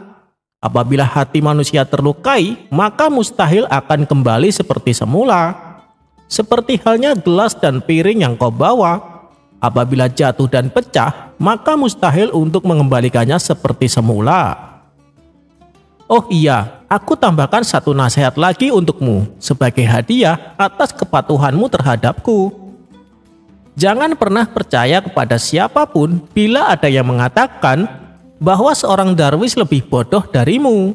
Apabila hati manusia terlukai, maka mustahil akan kembali seperti semula. Seperti halnya gelas dan piring yang kau bawa. Apabila jatuh dan pecah, maka mustahil untuk mengembalikannya seperti semula. Oh iya, aku tambahkan satu nasihat lagi untukmu sebagai hadiah atas kepatuhanmu terhadapku. Jangan pernah percaya kepada siapapun bila ada yang mengatakan bahwa seorang darwis lebih bodoh darimu."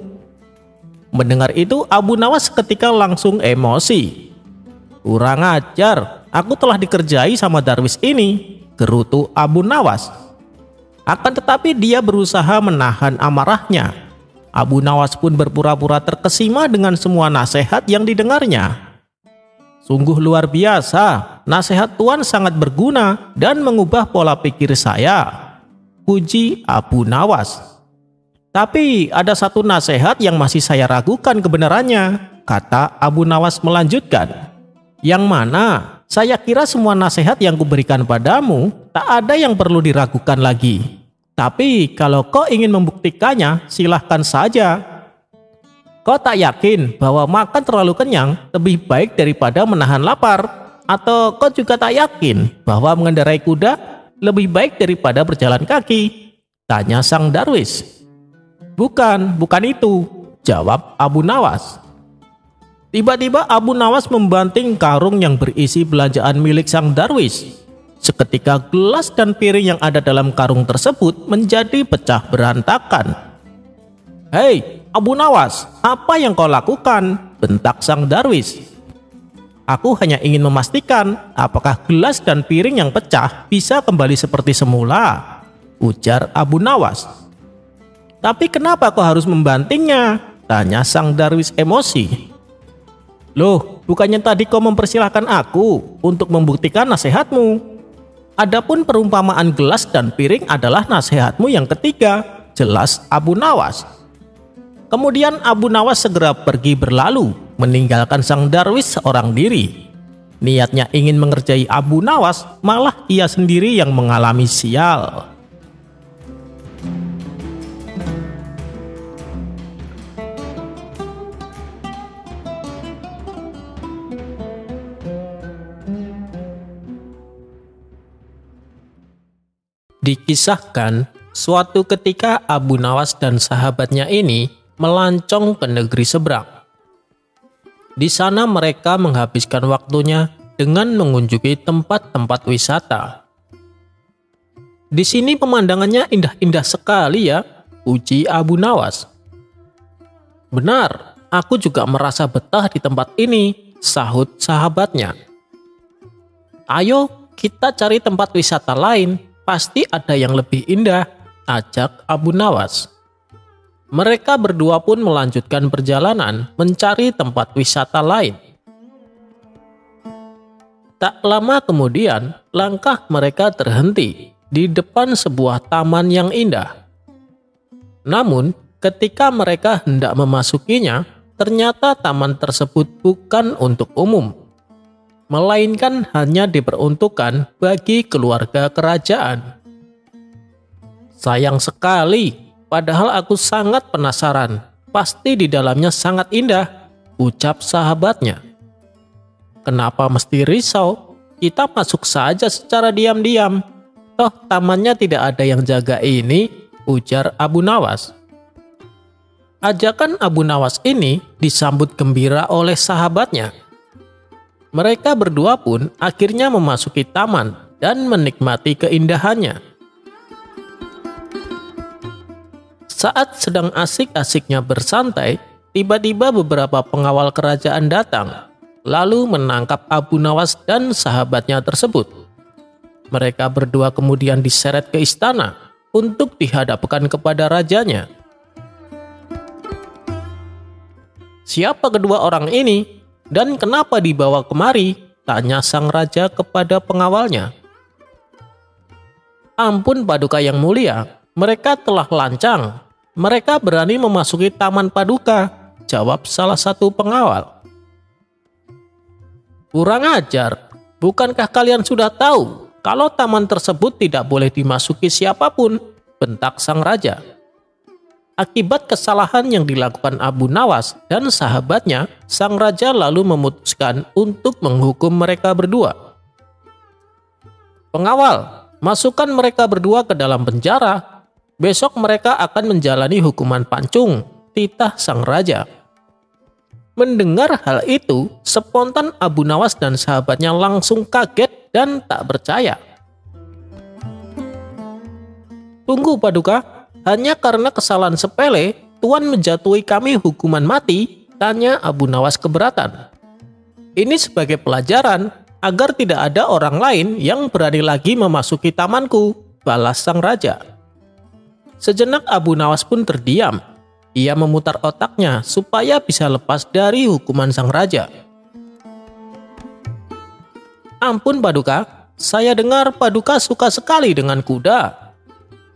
Mendengar itu Abu Nawas seketika langsung emosi. "Kurang ajar, aku telah dikerjai sama darwis ini," gerutu Abu Nawas. Akan tetapi dia berusaha menahan amarahnya. Abu Nawas pun berpura-pura terkesima dengan semua nasihat yang didengarnya. "Sungguh luar biasa, nasihat Tuan sangat berguna dan mengubah pola pikir saya," puji Abu Nawas. "Tapi ada satu nasihat yang masih saya ragukan kebenarannya," kata Abu Nawas melanjutkan. "Yang mana? Saya kira semua nasihat yang kuberikan padamu tak ada yang perlu diragukan lagi. Tapi kalau kau ingin membuktikannya, silahkan saja. Kau tak yakin bahwa makan terlalu kenyang lebih baik daripada menahan lapar? Atau kau juga tak yakin bahwa mengendarai kuda lebih baik daripada berjalan kaki?" tanya sang darwis. Bukan itu," jawab Abu Nawas. Tiba-tiba Abu Nawas membanting karung yang berisi belanjaan milik sang darwis. Seketika gelas dan piring yang ada dalam karung tersebut menjadi pecah berantakan. "Hei, Abu Nawas, apa yang kau lakukan?" bentak sang darwis. "Aku hanya ingin memastikan apakah gelas dan piring yang pecah bisa kembali seperti semula," ujar Abu Nawas. "Tapi kenapa kau harus membantingnya?" tanya sang darwis emosi. "Loh, bukannya tadi kau mempersilahkan aku untuk membuktikan nasihatmu? Adapun perumpamaan gelas dan piring adalah nasihatmu yang ketiga," jelas Abu Nawas. Kemudian Abu Nawas segera pergi berlalu, meninggalkan sang darwis seorang diri. Niatnya ingin mengerjai Abu Nawas, malah ia sendiri yang mengalami sial. Dikisahkan, suatu ketika Abu Nawas dan sahabatnya ini melancong ke negeri seberang. Di sana mereka menghabiskan waktunya dengan mengunjungi tempat-tempat wisata. Di sini pemandangannya indah-indah sekali ya, uji Abu Nawas. Benar, aku juga merasa betah di tempat ini, sahut sahabatnya. Ayo kita cari tempat wisata lain, pasti ada yang lebih indah, ajak Abu Nawas. Mereka berdua pun melanjutkan perjalanan mencari tempat wisata lain. Tak lama kemudian, langkah mereka terhenti di depan sebuah taman yang indah. Namun, ketika mereka hendak memasukinya, ternyata taman tersebut bukan untuk umum, melainkan hanya diperuntukkan bagi keluarga kerajaan. Sayang sekali, padahal aku sangat penasaran. Pasti di dalamnya sangat indah, ucap sahabatnya. Kenapa mesti risau? Kita masuk saja secara diam-diam. Toh tamannya tidak ada yang jaga ini, ujar Abu Nawas. Ajakan Abu Nawas ini disambut gembira oleh sahabatnya. Mereka berdua pun akhirnya memasuki taman dan menikmati keindahannya. Saat sedang asik-asiknya bersantai, tiba-tiba beberapa pengawal kerajaan datang, lalu menangkap Abu Nawas dan sahabatnya tersebut. Mereka berdua kemudian diseret ke istana untuk dihadapkan kepada rajanya. Siapa kedua orang ini? Dan kenapa dibawa kemari? Tanya sang raja kepada pengawalnya. Ampun Paduka yang mulia, mereka telah lancang. Mereka berani memasuki taman Paduka, jawab salah satu pengawal. Kurang ajar, bukankah kalian sudah tahu kalau taman tersebut tidak boleh dimasuki siapapun? Bentak sang raja. Akibat kesalahan yang dilakukan Abu Nawas dan sahabatnya, sang raja lalu memutuskan untuk menghukum mereka berdua. Pengawal, masukkan mereka berdua ke dalam penjara. Besok mereka akan menjalani hukuman pancung, titah sang raja. Mendengar hal itu, spontan Abu Nawas dan sahabatnya langsung kaget dan tak percaya. Tunggu Paduka, hanya karena kesalahan sepele, Tuan menjatuhi kami hukuman mati, tanya Abu Nawas keberatan. Ini sebagai pelajaran agar tidak ada orang lain yang berani lagi memasuki tamanku, balas sang raja. Sejenak Abu Nawas pun terdiam. Ia memutar otaknya supaya bisa lepas dari hukuman sang raja. Ampun Paduka, saya dengar Paduka suka sekali dengan kuda.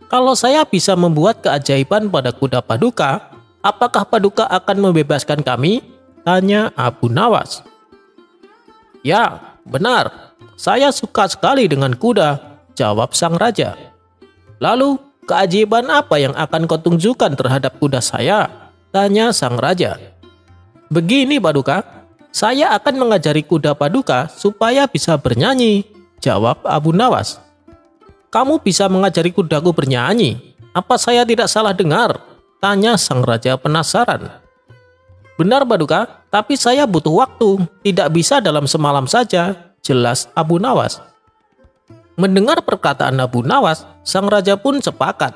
Kalau saya bisa membuat keajaiban pada kuda Paduka, apakah Paduka akan membebaskan kami? Tanya Abu Nawas. Ya, benar. Saya suka sekali dengan kuda, jawab sang raja. Lalu, keajaiban apa yang akan kau tunjukkan terhadap kuda saya? Tanya sang raja. Begini Paduka, saya akan mengajari kuda Paduka supaya bisa bernyanyi, jawab Abu Nawas. Kamu bisa mengajari kudaku bernyanyi? Apa saya tidak salah dengar? Tanya sang raja penasaran. Benar Paduka, tapi saya butuh waktu, tidak bisa dalam semalam saja, jelas Abu Nawas. Mendengar perkataan Abu Nawas, sang raja pun sepakat.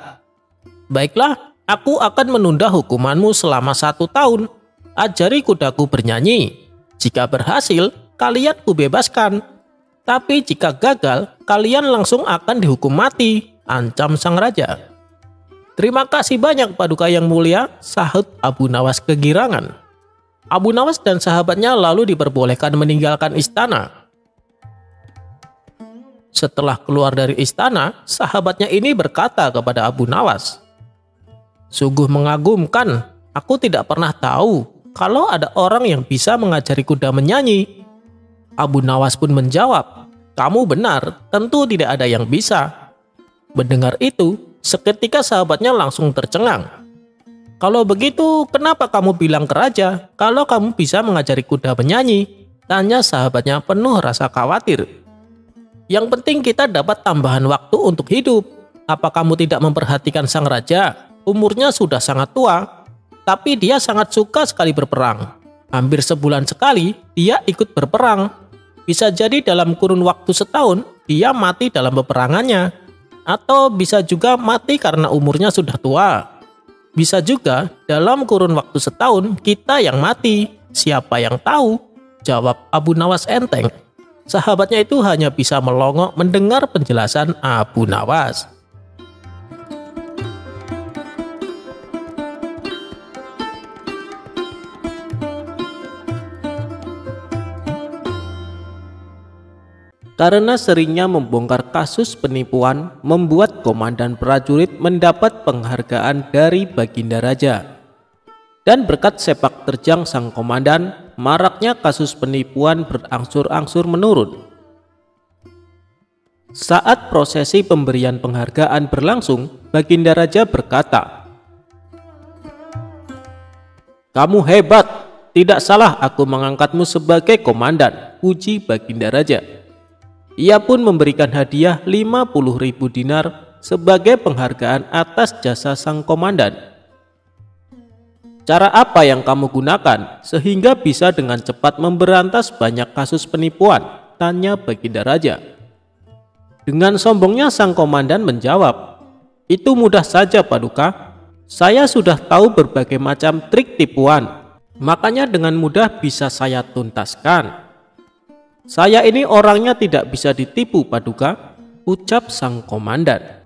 Baiklah, aku akan menunda hukumanmu selama 1 tahun. Ajari kudaku bernyanyi. Jika berhasil, kalian kubebaskan. Tapi jika gagal, kalian langsung akan dihukum mati, ancam sang raja. Terima kasih banyak Paduka yang mulia, sahut Abu Nawas kegirangan. Abu Nawas dan sahabatnya lalu diperbolehkan meninggalkan istana. Setelah keluar dari istana, sahabatnya ini berkata kepada Abu Nawas, sungguh mengagumkan, aku tidak pernah tahu kalau ada orang yang bisa mengajari kuda menyanyi. Abu Nawas pun menjawab, kamu benar, tentu tidak ada yang bisa. Mendengar itu, seketika sahabatnya langsung tercengang. Kalau begitu, kenapa kamu bilang ke raja kalau kamu bisa mengajari kuda menyanyi? Tanya sahabatnya penuh rasa khawatir. Yang penting kita dapat tambahan waktu untuk hidup. Apa kamu tidak memperhatikan sang raja? Umurnya sudah sangat tua, tapi dia sangat suka sekali berperang. Hampir sebulan sekali dia ikut berperang. Bisa jadi dalam kurun waktu setahun dia mati dalam peperangannya. Atau bisa juga mati karena umurnya sudah tua. Bisa juga dalam kurun waktu setahun kita yang mati. Siapa yang tahu? Jawab Abu Nawas enteng. Sahabatnya itu hanya bisa melongo mendengar penjelasan Abu Nawas. Karena seringnya membongkar kasus penipuan, membuat komandan prajurit mendapat penghargaan dari Baginda Raja. Dan berkat sepak terjang sang komandan, maraknya kasus penipuan berangsur-angsur menurun. Saat prosesi pemberian penghargaan berlangsung, Baginda Raja berkata, "Kamu hebat, tidak salah aku mengangkatmu sebagai komandan," puji Baginda Raja. Ia pun memberikan hadiah 50.000 dinar sebagai penghargaan atas jasa sang komandan. "Cara apa yang kamu gunakan sehingga bisa dengan cepat memberantas banyak kasus penipuan?" tanya Baginda Raja. Dengan sombongnya sang komandan menjawab, "Itu mudah saja Paduka. Saya sudah tahu berbagai macam trik tipuan, makanya dengan mudah bisa saya tuntaskan. Saya ini orangnya tidak bisa ditipu Paduka," ucap sang komandan.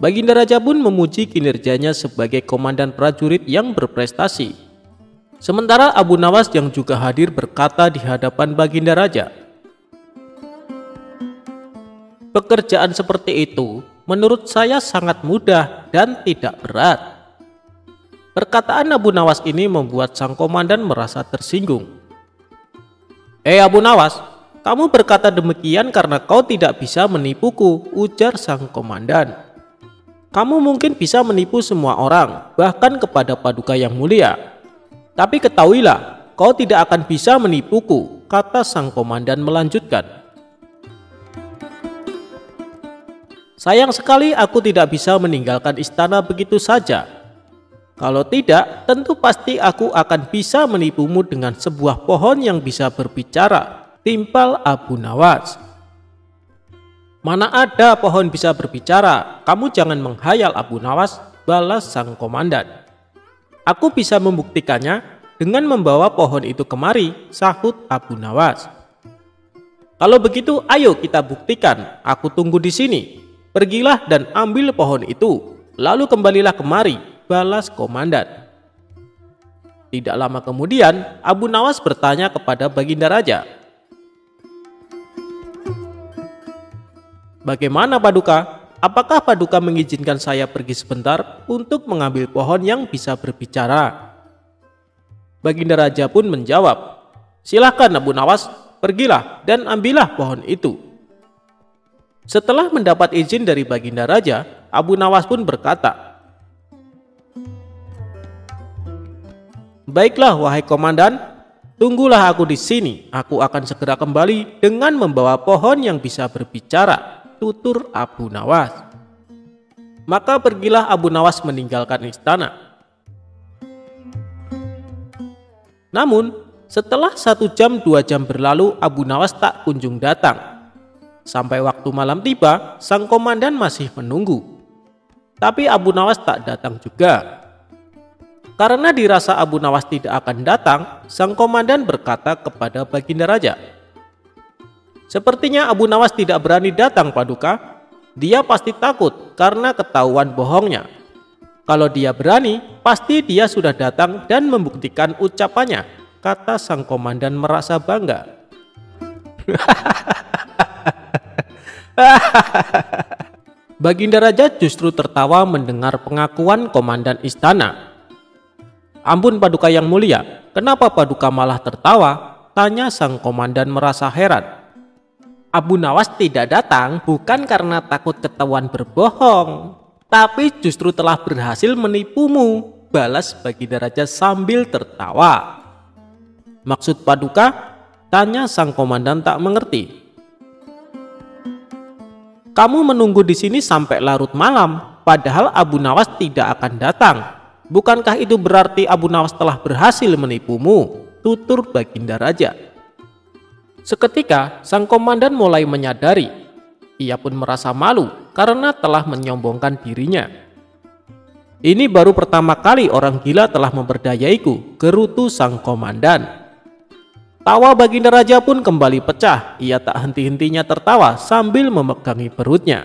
Baginda Raja pun memuji kinerjanya sebagai komandan prajurit yang berprestasi. Sementara Abu Nawas yang juga hadir berkata di hadapan Baginda Raja, "Pekerjaan seperti itu menurut saya sangat mudah dan tidak berat." Perkataan Abu Nawas ini membuat sang komandan merasa tersinggung. Abu Nawas, kamu berkata demikian karena kau tidak bisa menipuku," ujar sang komandan. "Kamu mungkin bisa menipu semua orang, bahkan kepada Paduka yang mulia. Tapi ketahuilah, kau tidak akan bisa menipuku," kata sang komandan melanjutkan. "Sayang sekali aku tidak bisa meninggalkan istana begitu saja. Kalau tidak, tentu pasti aku akan bisa menipumu dengan sebuah pohon yang bisa berbicara," timpal Abu Nawas. "Mana ada pohon bisa berbicara, kamu jangan menghayal Abu Nawas," balas sang komandan. "Aku bisa membuktikannya dengan membawa pohon itu kemari," sahut Abu Nawas. "Kalau begitu ayo kita buktikan, aku tunggu di sini. Pergilah dan ambil pohon itu, lalu kembalilah kemari," balas komandan. Tidak lama kemudian Abu Nawas bertanya kepada Baginda Raja, "Bagaimana Paduka? Apakah Paduka mengizinkan saya pergi sebentar untuk mengambil pohon yang bisa berbicara?" Baginda Raja pun menjawab, "Silakan Abu Nawas, pergilah dan ambillah pohon itu." Setelah mendapat izin dari Baginda Raja, Abu Nawas pun berkata, "Baiklah wahai komandan, tunggulah aku di sini. Aku akan segera kembali dengan membawa pohon yang bisa berbicara," tutur Abu Nawas. Maka pergilah Abu Nawas meninggalkan istana. Namun setelah 1 jam 2 jam berlalu, Abu Nawas tak kunjung datang. Sampai waktu malam tiba, sang komandan masih menunggu. Tapi Abu Nawas tak datang juga. Karena dirasa Abu Nawas tidak akan datang, sang komandan berkata kepada Baginda Raja, "Sepertinya Abu Nawas tidak berani datang Paduka. Dia pasti takut karena ketahuan bohongnya. Kalau dia berani, pasti dia sudah datang dan membuktikan ucapannya," kata sang komandan merasa bangga. Baginda Raja justru tertawa mendengar pengakuan komandan istana. "Ampun Paduka yang mulia, kenapa Paduka malah tertawa?" tanya sang komandan merasa heran. "Abu Nawas tidak datang bukan karena takut ketahuan berbohong, tapi justru telah berhasil menipumu," balas Baginda Raja sambil tertawa. "Maksud Paduka?" tanya sang komandan tak mengerti. Kamu menunggu di sini sampai larut malam, padahal Abu Nawas tidak akan datang. Bukankah itu berarti Abu Nawas telah berhasil menipumu?" tutur Baginda Raja. Seketika sang komandan mulai menyadari. Ia pun merasa malu karena telah menyombongkan dirinya. "Ini baru pertama kali orang gila telah memperdayaiku," gerutu sang komandan. Tawa Baginda Raja pun kembali pecah. Ia tak henti-hentinya tertawa sambil memegangi perutnya.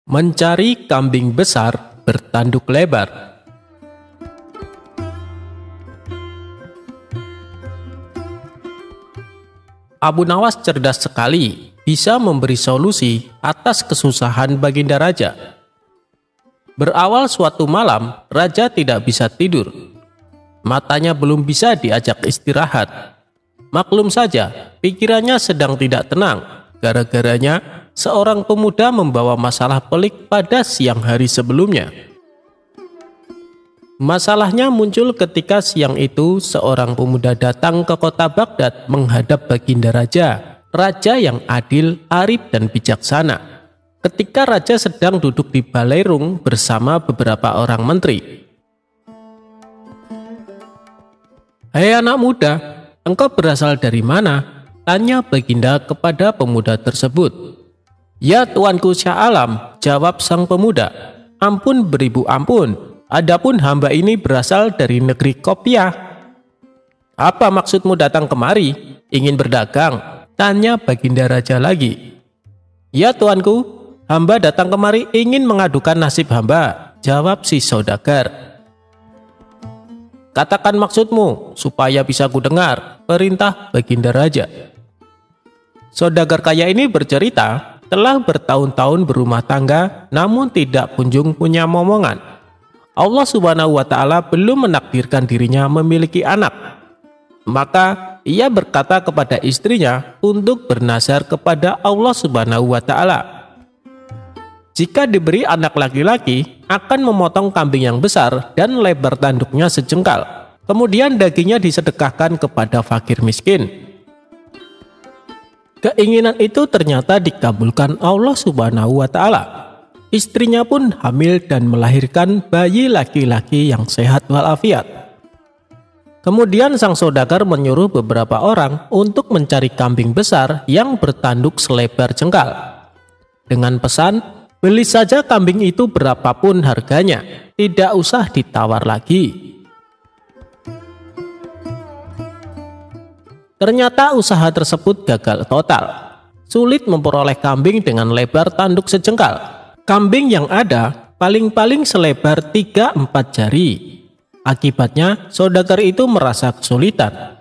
Mencari kambing besar bertanduk lebar. Abu Nawas cerdas sekali, bisa memberi solusi atas kesusahan Baginda Raja. Berawal suatu malam, Raja tidak bisa tidur. Matanya belum bisa diajak istirahat. Maklum saja, pikirannya sedang tidak tenang. Gara-garanya, seorang pemuda membawa masalah pelik pada siang hari sebelumnya. Masalahnya muncul ketika siang itu seorang pemuda datang ke kota Baghdad menghadap Baginda Raja, raja yang adil, arif dan bijaksana. Ketika raja sedang duduk di balairung bersama beberapa orang menteri. "Hei anak muda, engkau berasal dari mana?" tanya Baginda kepada pemuda tersebut. "Ya tuanku Syah Alam," jawab sang pemuda. "Ampun beribu ampun, adapun hamba ini berasal dari negeri Kopiah." "Apa maksudmu datang kemari? Ingin berdagang?" tanya Baginda Raja lagi. "Ya tuanku, hamba datang kemari ingin mengadukan nasib hamba," jawab si saudagar. "Katakan maksudmu supaya bisa kudengar," perintah Baginda Raja. Saudagar kaya ini bercerita telah bertahun-tahun berumah tangga namun tidak kunjung punya momongan. Allah Subhanahu wa Ta'ala belum menakdirkan dirinya memiliki anak. Maka ia berkata kepada istrinya untuk bernazar kepada Allah Subhanahu wa Ta'ala. Jika diberi anak laki-laki, akan memotong kambing yang besar dan lebar tanduknya sejengkal. Kemudian dagingnya disedekahkan kepada fakir miskin. Keinginan itu ternyata dikabulkan Allah Subhanahu wa Ta'ala. Istrinya pun hamil dan melahirkan bayi laki-laki yang sehat walafiat. Kemudian sang saudagar menyuruh beberapa orang untuk mencari kambing besar yang bertanduk selebar jengkal. Dengan pesan, beli saja kambing itu berapapun harganya, tidak usah ditawar lagi. Ternyata usaha tersebut gagal total. Sulit memperoleh kambing dengan lebar tanduk sejengkal. Kambing yang ada paling-paling selebar 3-4 jari. Akibatnya, saudagar itu merasa kesulitan.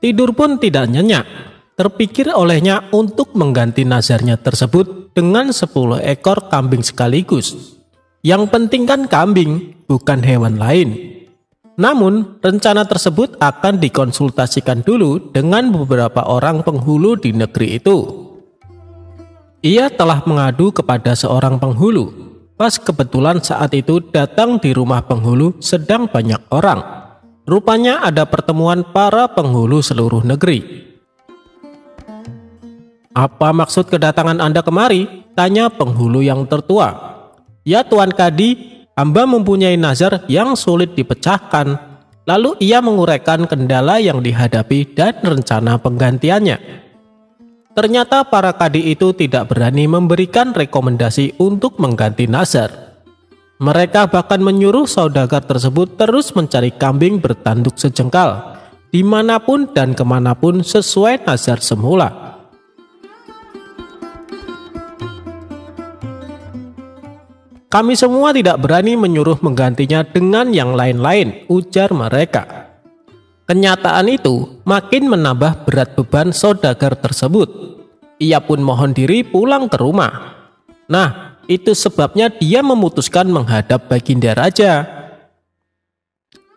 Tidur pun tidak nyenyak. Terpikir olehnya untuk mengganti nazarnya tersebut dengan 10 ekor kambing sekaligus. Yang penting kan kambing, bukan hewan lain. Namun, rencana tersebut akan dikonsultasikan dulu dengan beberapa orang penghulu di negeri itu. Ia telah mengadu kepada seorang penghulu. Pas kebetulan saat itu datang di rumah penghulu sedang banyak orang. Rupanya ada pertemuan para penghulu seluruh negeri. "Apa maksud kedatangan Anda kemari?" tanya penghulu yang tertua. "Ya Tuan Kadi, hamba mempunyai nazar yang sulit dipecahkan." Lalu ia menguraikan kendala yang dihadapi dan rencana penggantiannya. Ternyata para kadi itu tidak berani memberikan rekomendasi untuk mengganti nazar. Mereka bahkan menyuruh saudagar tersebut terus mencari kambing bertanduk sejengkal, dimanapun dan kemanapun sesuai nazar semula. "Kami semua tidak berani menyuruh menggantinya dengan yang lain-lain," ujar mereka. Kenyataan itu makin menambah berat beban saudagar tersebut. Ia pun mohon diri pulang ke rumah. Nah, itu sebabnya dia memutuskan menghadap Baginda Raja.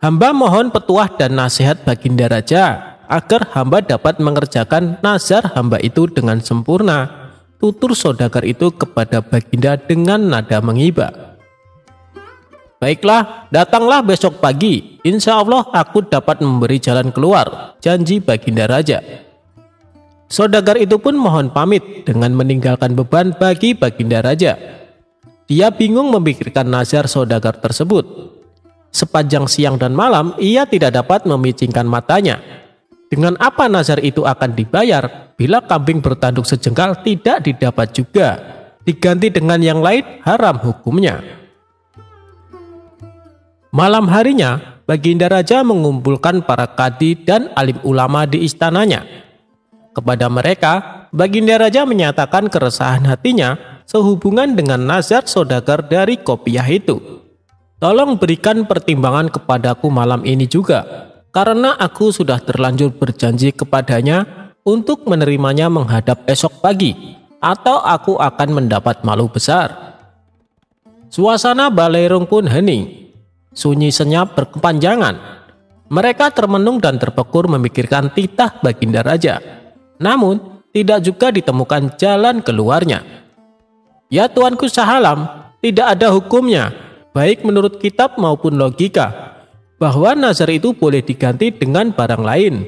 "Hamba mohon petuah dan nasihat Baginda Raja, agar hamba dapat mengerjakan nazar hamba itu dengan sempurna," tutur saudagar itu kepada Baginda dengan nada mengiba. Baiklah, datanglah besok pagi. Insya Allah aku dapat memberi jalan keluar, janji Baginda Raja. Saudagar itu pun mohon pamit dengan meninggalkan beban bagi Baginda Raja. Dia bingung memikirkan nazar saudagar tersebut. Sepanjang siang dan malam ia tidak dapat memicingkan matanya. Dengan apa nazar itu akan dibayar bila kambing bertanduk sejengkal tidak didapat juga? Diganti dengan yang lain haram hukumnya. Malam harinya, Baginda Raja mengumpulkan para kadi dan alim ulama di istananya. Kepada mereka, Baginda Raja menyatakan keresahan hatinya sehubungan dengan nazar saudagar dari Qopiyah itu. Tolong berikan pertimbangan kepadaku malam ini juga, karena aku sudah terlanjur berjanji kepadanya untuk menerimanya menghadap esok pagi, atau aku akan mendapat malu besar. Suasana Balerung pun hening, sunyi senyap berkepanjangan. Mereka termenung dan terpekur memikirkan titah Baginda Raja. Namun, tidak juga ditemukan jalan keluarnya. Ya Tuanku Sahalam, tidak ada hukumnya, baik menurut kitab maupun logika, bahwa nazar itu boleh diganti dengan barang lain.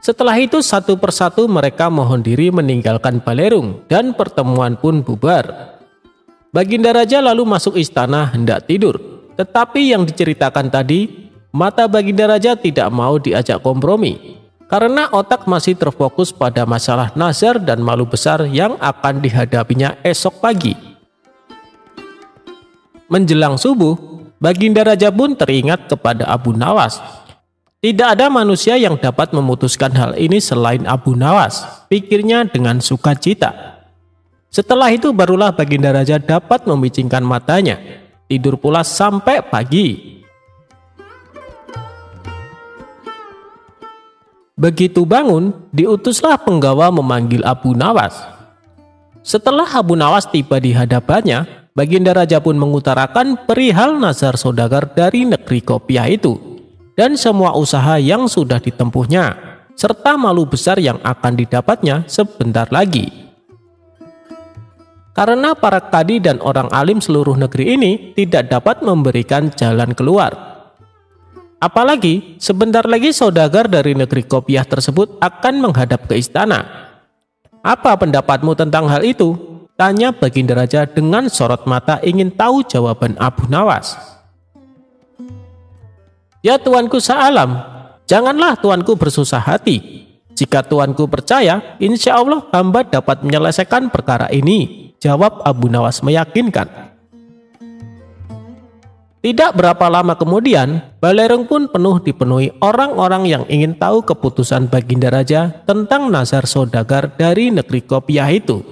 Setelah itu satu persatu mereka mohon diri meninggalkan Balerung dan pertemuan pun bubar. Baginda Raja lalu masuk istana hendak tidur, tetapi yang diceritakan tadi, mata Baginda Raja tidak mau diajak kompromi, karena otak masih terfokus pada masalah nazar dan malu besar yang akan dihadapinya esok pagi. Menjelang subuh, Baginda Raja pun teringat kepada Abu Nawas. Tidak ada manusia yang dapat memutuskan hal ini selain Abu Nawas, pikirnya dengan sukacita. Setelah itu barulah Baginda Raja dapat memicingkan matanya, tidur pula sampai pagi. Begitu bangun, diutuslah penggawa memanggil Abu Nawas. Setelah Abu Nawas tiba di hadapannya, Baginda Raja pun mengutarakan perihal nazar saudagar dari negeri Qopiyah itu dan semua usaha yang sudah ditempuhnya, serta malu besar yang akan didapatnya sebentar lagi. Karena para kadi dan orang alim seluruh negeri ini tidak dapat memberikan jalan keluar. Apalagi sebentar lagi saudagar dari negeri Qopiyah tersebut akan menghadap ke istana. Apa pendapatmu tentang hal itu? Tanya Baginda Raja dengan sorot mata ingin tahu jawaban Abu Nawas. Ya Tuanku Sahalam, janganlah Tuanku bersusah hati. Jika Tuanku percaya, insya Allah hamba dapat menyelesaikan perkara ini, jawab Abu Nawas meyakinkan. Tidak berapa lama kemudian, Balerung pun dipenuhi orang-orang yang ingin tahu keputusan Baginda Raja tentang nazar saudagar dari negeri Qopiyah itu.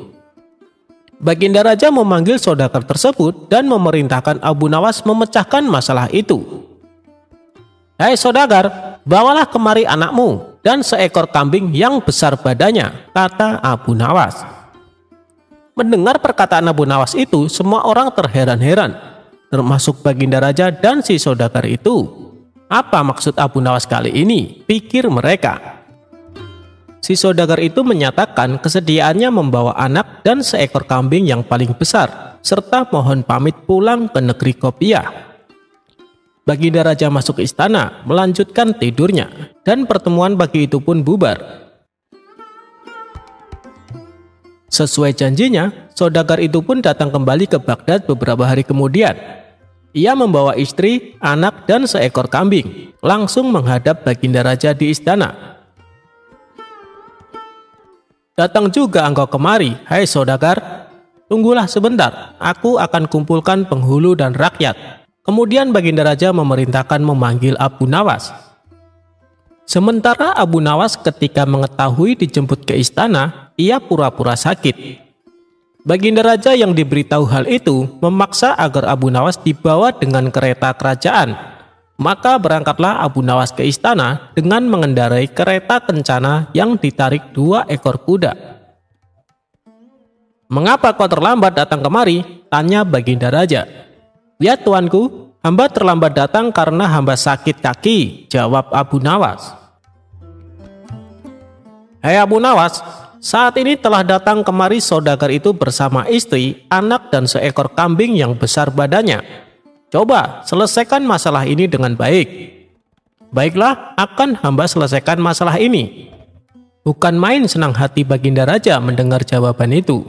Baginda Raja memanggil saudagar tersebut dan memerintahkan Abu Nawas memecahkan masalah itu. Hai saudagar, bawalah kemari anakmu dan seekor kambing yang besar badannya, kata Abu Nawas. Mendengar perkataan Abu Nawas itu, semua orang terheran-heran, termasuk Baginda Raja dan si saudagar itu. Apa maksud Abu Nawas kali ini? Pikir mereka. Si saudagar itu menyatakan kesediaannya membawa anak dan seekor kambing yang paling besar, serta mohon pamit pulang ke negeri Qopiyah. Baginda Raja masuk ke istana, melanjutkan tidurnya, dan pertemuan pagi itu pun bubar. Sesuai janjinya, saudagar itu pun datang kembali ke Baghdad beberapa hari kemudian. Ia membawa istri, anak, dan seekor kambing, langsung menghadap Baginda Raja di istana. Datang juga engkau kemari, hai saudagar. Tunggulah sebentar, aku akan kumpulkan penghulu dan rakyat. Kemudian Baginda Raja memerintahkan memanggil Abu Nawas. Sementara Abu Nawas ketika mengetahui dijemput ke istana, ia pura-pura sakit. Baginda Raja yang diberitahu hal itu memaksa agar Abu Nawas dibawa dengan kereta kerajaan. Maka berangkatlah Abu Nawas ke istana dengan mengendarai kereta kencana yang ditarik 2 ekor kuda. Mengapa kau terlambat datang kemari? Tanya Baginda Raja. Ya Tuanku, hamba terlambat datang karena hamba sakit kaki, jawab Abu Nawas. Hai Abu Nawas, saat ini telah datang kemari saudagar itu bersama istri, anak dan seekor kambing yang besar badannya. Coba selesaikan masalah ini dengan baik. Baiklah, akan hamba selesaikan masalah ini. Bukan main senang hati Baginda Raja mendengar jawaban itu.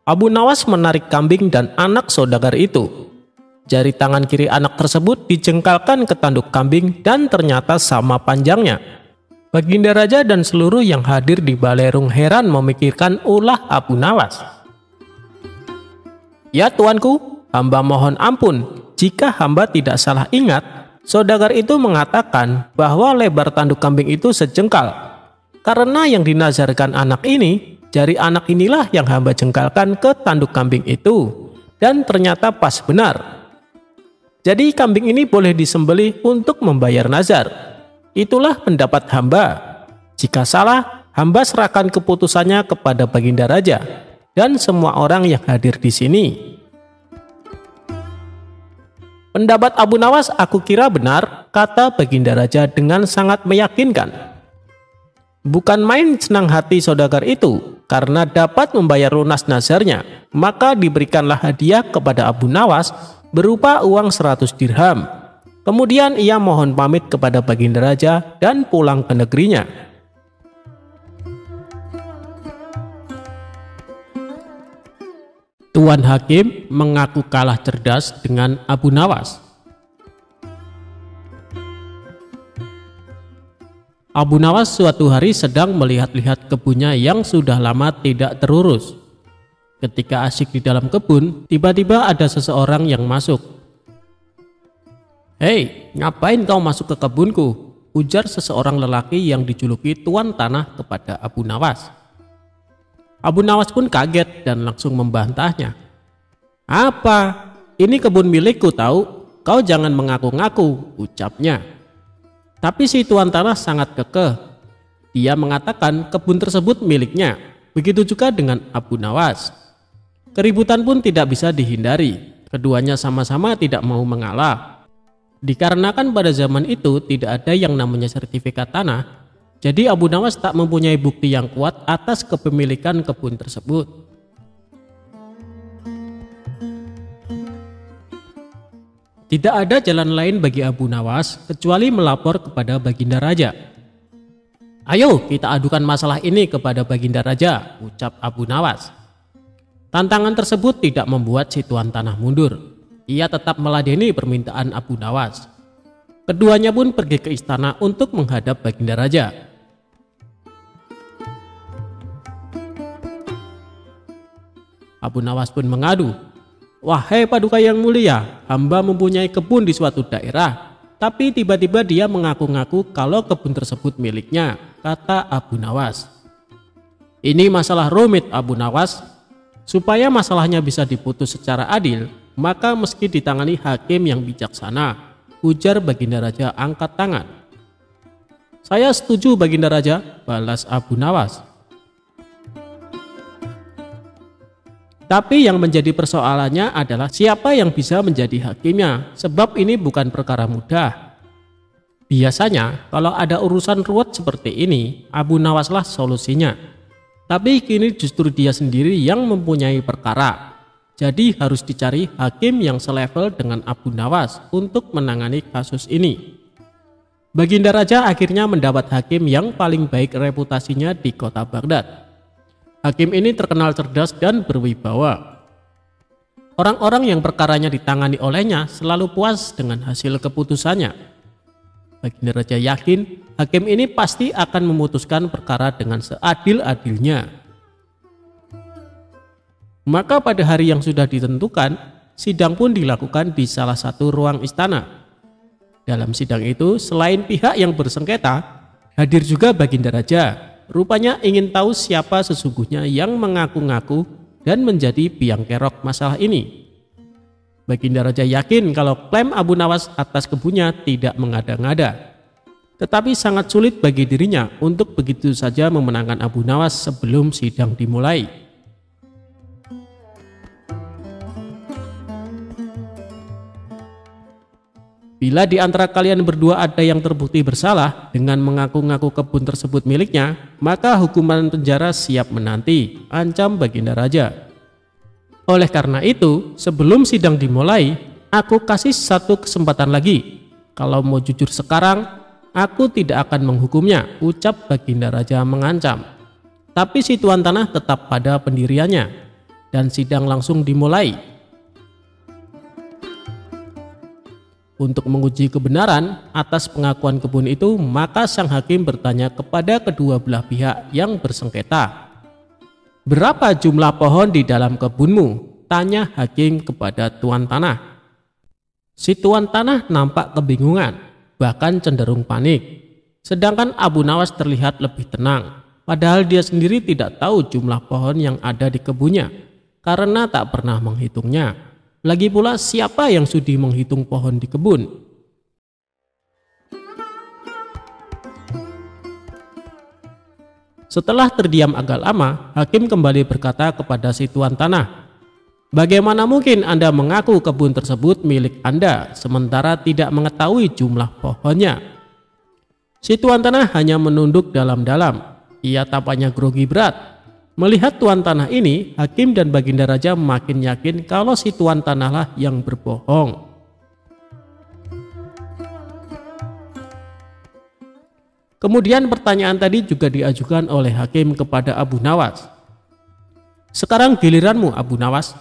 Abu Nawas menarik kambing dan anak saudagar itu. Jari tangan kiri anak tersebut dijengkalkan ke tanduk kambing dan ternyata sama panjangnya. Baginda Raja dan seluruh yang hadir di balerung heran memikirkan ulah Abu Nawas. Ya tuanku, hamba mohon ampun jika hamba tidak salah ingat. Saudagar itu mengatakan bahwa lebar tanduk kambing itu sejengkal. Karena yang dinazarkan anak ini, jari anak inilah yang hamba jengkalkan ke tanduk kambing itu. Dan ternyata pas benar. Jadi kambing ini boleh disembelih untuk membayar nazar. Itulah pendapat hamba. Jika salah, hamba serahkan keputusannya kepada Baginda Raja dan semua orang yang hadir di sini. Pendapat Abu Nawas aku kira benar, kata Baginda Raja dengan sangat meyakinkan. Bukan main senang hati saudagar itu, karena dapat membayar lunas nazarnya, maka diberikanlah hadiah kepada Abu Nawas berupa uang 100 dirham. Kemudian ia mohon pamit kepada Baginda Raja dan pulang ke negerinya. Tuan Hakim mengaku kalah cerdas dengan Abu Nawas. Abu Nawas suatu hari sedang melihat-lihat kebunnya yang sudah lama tidak terurus. Ketika asyik di dalam kebun, tiba-tiba ada seseorang yang masuk. "Hei, ngapain kau masuk ke kebunku?" ujar seseorang lelaki yang dijuluki Tuan Tanah kepada Abu Nawas. Abu Nawas pun kaget dan langsung membantahnya. "Apa? Ini kebun milikku tahu, kau jangan mengaku-ngaku," ucapnya. Tapi si Tuan Tanah sangat kekeh. Dia mengatakan kebun tersebut miliknya. Begitu juga dengan Abu Nawas. Keributan pun tidak bisa dihindari. Keduanya sama-sama tidak mau mengalah. Dikarenakan pada zaman itu tidak ada yang namanya sertifikat tanah, jadi Abu Nawas tak mempunyai bukti yang kuat atas kepemilikan kebun tersebut. Tidak ada jalan lain bagi Abu Nawas kecuali melapor kepada Baginda Raja. "Ayo kita adukan masalah ini kepada Baginda Raja," ucap Abu Nawas. Tantangan tersebut tidak membuat si Tuan Tanah mundur. Ia tetap meladeni permintaan Abu Nawas. Keduanya pun pergi ke istana untuk menghadap Baginda Raja. Abu Nawas pun mengadu, "Wahai Paduka yang mulia, hamba mempunyai kebun di suatu daerah, tapi tiba-tiba dia mengaku-ngaku kalau kebun tersebut miliknya," kata Abu Nawas. "Ini masalah rumit Abu Nawas. Supaya masalahnya bisa diputus secara adil, maka meski ditangani hakim yang bijaksana," ujar Baginda Raja angkat tangan. "Saya setuju Baginda Raja," balas Abu Nawas. Tapi yang menjadi persoalannya adalah siapa yang bisa menjadi hakimnya, sebab ini bukan perkara mudah. Biasanya kalau ada urusan ruwet seperti ini, Abu Nawaslah solusinya. Tapi kini justru dia sendiri yang mempunyai perkara. Jadi harus dicari hakim yang selevel dengan Abu Nawas untuk menangani kasus ini. Baginda Raja akhirnya mendapat hakim yang paling baik reputasinya di kota Baghdad. Hakim ini terkenal cerdas dan berwibawa. Orang-orang yang perkaranya ditangani olehnya selalu puas dengan hasil keputusannya. Baginda Raja yakin hakim ini pasti akan memutuskan perkara dengan seadil-adilnya. Maka pada hari yang sudah ditentukan, sidang pun dilakukan di salah satu ruang istana. Dalam sidang itu, selain pihak yang bersengketa, hadir juga Baginda Raja. Rupanya ingin tahu siapa sesungguhnya yang mengaku-ngaku dan menjadi biang kerok masalah ini. Baginda Raja yakin kalau klaim Abu Nawas atas kebunnya tidak mengada-ngada. Tetapi sangat sulit bagi dirinya untuk begitu saja memenangkan Abu Nawas sebelum sidang dimulai. Bila di antara kalian berdua ada yang terbukti bersalah dengan mengaku-ngaku kebun tersebut miliknya, maka hukuman penjara siap menanti, ancam Baginda Raja. Oleh karena itu, sebelum sidang dimulai, Aku kasih satu kesempatan lagi. Kalau mau jujur sekarang, aku tidak akan menghukumnya, ucap Baginda Raja mengancam. Tapi si tuan tanah tetap pada pendiriannya, dan sidang langsung dimulai. Untuk menguji kebenaran atas pengakuan kebun itu, maka sang hakim bertanya kepada kedua belah pihak yang bersengketa. "Berapa jumlah pohon di dalam kebunmu?" tanya hakim kepada tuan tanah. Si tuan tanah nampak kebingungan, bahkan cenderung panik. Sedangkan Abu Nawas terlihat lebih tenang, padahal dia sendiri tidak tahu jumlah pohon yang ada di kebunnya, karena tak pernah menghitungnya. Lagi pula, siapa yang sudi menghitung pohon di kebun? Setelah terdiam agak lama, hakim kembali berkata kepada si tuan tanah, "Bagaimana mungkin Anda mengaku kebun tersebut milik Anda, sementara tidak mengetahui jumlah pohonnya?" Si tuan tanah hanya menunduk dalam-dalam. Ia tampaknya grogi berat. Melihat tuan tanah ini, hakim dan Baginda Raja makin yakin kalau si tuan tanahlah yang berbohong. Kemudian pertanyaan tadi juga diajukan oleh hakim kepada Abu Nawas. "Sekarang giliranmu, Abu Nawas.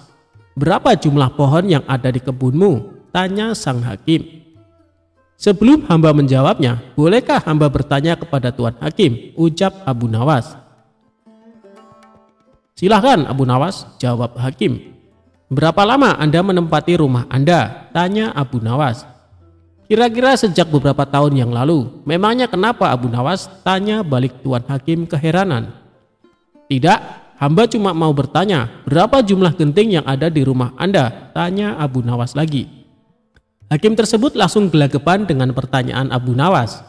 Berapa jumlah pohon yang ada di kebunmu?" tanya sang hakim. "Sebelum hamba menjawabnya, bolehkah hamba bertanya kepada tuan hakim?" ucap Abu Nawas. "Silahkan Abu Nawas," jawab hakim. "Berapa lama Anda menempati rumah Anda?" tanya Abu Nawas. "Kira-kira sejak beberapa tahun yang lalu." "Memangnya kenapa Abu Nawas?" tanya balik tuan hakim keheranan. "Tidak, hamba cuma mau bertanya, berapa jumlah genting yang ada di rumah Anda?" tanya Abu Nawas lagi. Hakim tersebut langsung gelagapan dengan pertanyaan Abu Nawas.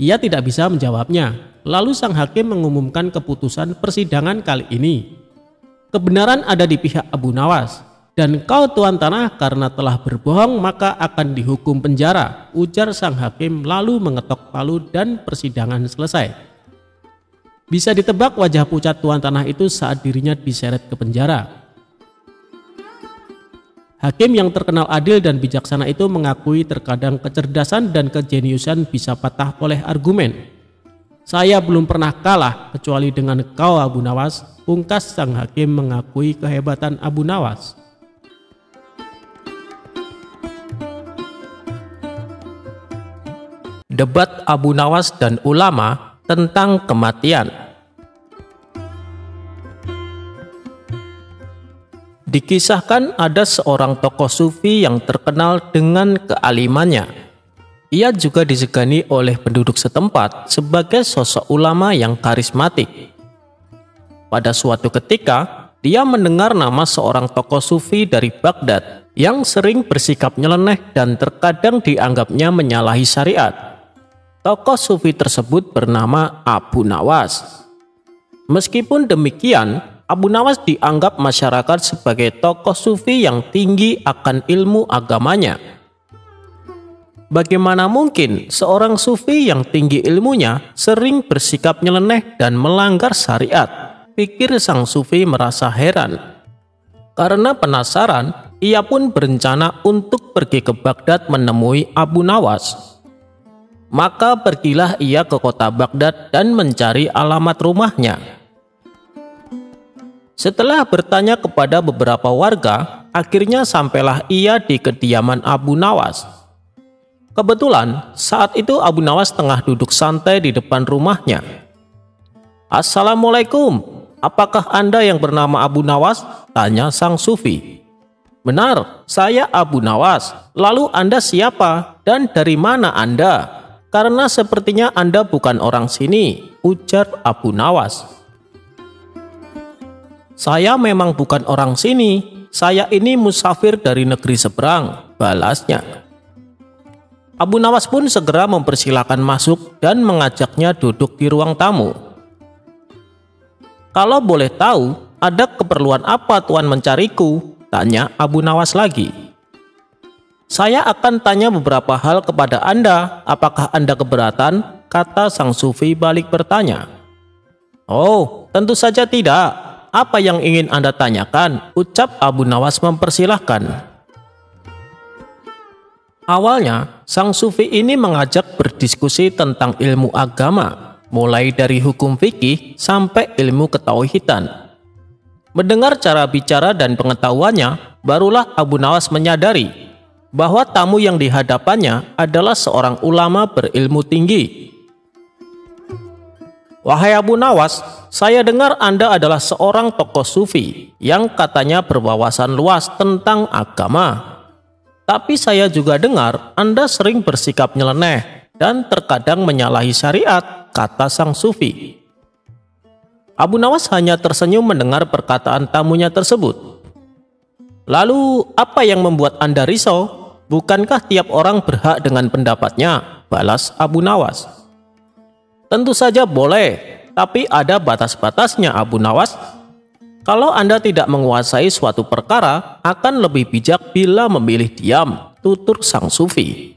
Ia tidak bisa menjawabnya. Lalu sang hakim mengumumkan keputusan persidangan kali ini. "Kebenaran ada di pihak Abu Nawas, dan kau tuan tanah karena telah berbohong maka akan dihukum penjara," ujar sang hakim lalu mengetok palu dan persidangan selesai. Bisa ditebak wajah pucat tuan tanah itu saat dirinya diseret ke penjara. Hakim yang terkenal adil dan bijaksana itu mengakui terkadang kecerdasan dan kejeniusan bisa patah oleh argumen. "Saya belum pernah kalah kecuali dengan kau Abu Nawas," pungkas sang hakim mengakui kehebatan Abu Nawas. Debat Abu Nawas dan ulama tentang kematian. Dikisahkan ada seorang tokoh sufi yang terkenal dengan kealimannya. Ia juga disegani oleh penduduk setempat sebagai sosok ulama yang karismatik. Pada suatu ketika, dia mendengar nama seorang tokoh sufi dari Baghdad yang sering bersikap nyeleneh dan terkadang dianggapnya menyalahi syariat. Tokoh sufi tersebut bernama Abu Nawas. Meskipun demikian, Abu Nawas dianggap masyarakat sebagai tokoh sufi yang tinggi akan ilmu agamanya. Bagaimana mungkin seorang sufi yang tinggi ilmunya sering bersikap nyeleneh dan melanggar syariat? Pikir sang sufi merasa heran. Karena penasaran, ia pun berencana untuk pergi ke Baghdad menemui Abu Nawas. Maka pergilah ia ke kota Baghdad dan mencari alamat rumahnya. Setelah bertanya kepada beberapa warga, akhirnya sampailah ia di kediaman Abu Nawas. Kebetulan saat itu Abu Nawas tengah duduk santai di depan rumahnya. "Assalamualaikum, apakah Anda yang bernama Abu Nawas?" tanya sang sufi. "Benar, saya Abu Nawas. Lalu Anda siapa dan dari mana Anda? Karena sepertinya Anda bukan orang sini," ujar Abu Nawas. "Saya memang bukan orang sini, saya ini musafir dari negeri seberang," balasnya. Abu Nawas pun segera mempersilahkan masuk dan mengajaknya duduk di ruang tamu. "Kalau boleh tahu, ada keperluan apa Tuan mencariku?" tanya Abu Nawas lagi. "Saya akan tanya beberapa hal kepada Anda, apakah Anda keberatan?" kata sang sufi balik bertanya. "Oh, tentu saja tidak. Apa yang ingin Anda tanyakan?" ucap Abu Nawas mempersilahkan. Awalnya, sang sufi ini mengajak berdiskusi tentang ilmu agama, mulai dari hukum fikih sampai ilmu ketauhidan. Mendengar cara bicara dan pengetahuannya, barulah Abu Nawas menyadari bahwa tamu yang dihadapannya adalah seorang ulama berilmu tinggi. "Wahai Abu Nawas, saya dengar Anda adalah seorang tokoh sufi yang katanya berwawasan luas tentang agama. Tapi saya juga dengar Anda sering bersikap nyeleneh dan terkadang menyalahi syariat," kata sang sufi. Abu Nawas hanya tersenyum mendengar perkataan tamunya tersebut. "Lalu apa yang membuat Anda risau? Bukankah tiap orang berhak dengan pendapatnya?" balas Abu Nawas. "Tentu saja boleh, tapi ada batas-batasnya Abu Nawas. Kalau Anda tidak menguasai suatu perkara, akan lebih bijak bila memilih diam," tutur sang sufi.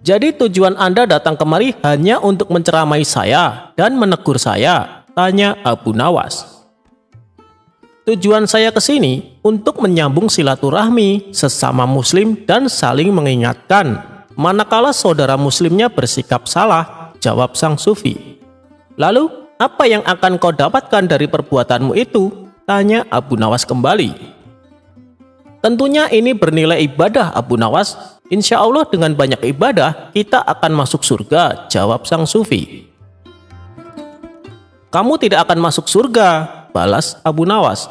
"Jadi tujuan Anda datang kemari hanya untuk menceramai saya dan menegur saya?" tanya Abu Nawas. "Tujuan saya ke sini untuk menyambung silaturahmi sesama muslim dan saling mengingatkan manakala saudara muslimnya bersikap salah," jawab sang sufi. "Lalu, apa yang akan kau dapatkan dari perbuatanmu itu?" tanya Abu Nawas kembali. "Tentunya ini bernilai ibadah Abu Nawas. Insya Allah dengan banyak ibadah kita akan masuk surga," jawab sang sufi. "Kamu tidak akan masuk surga," balas Abu Nawas.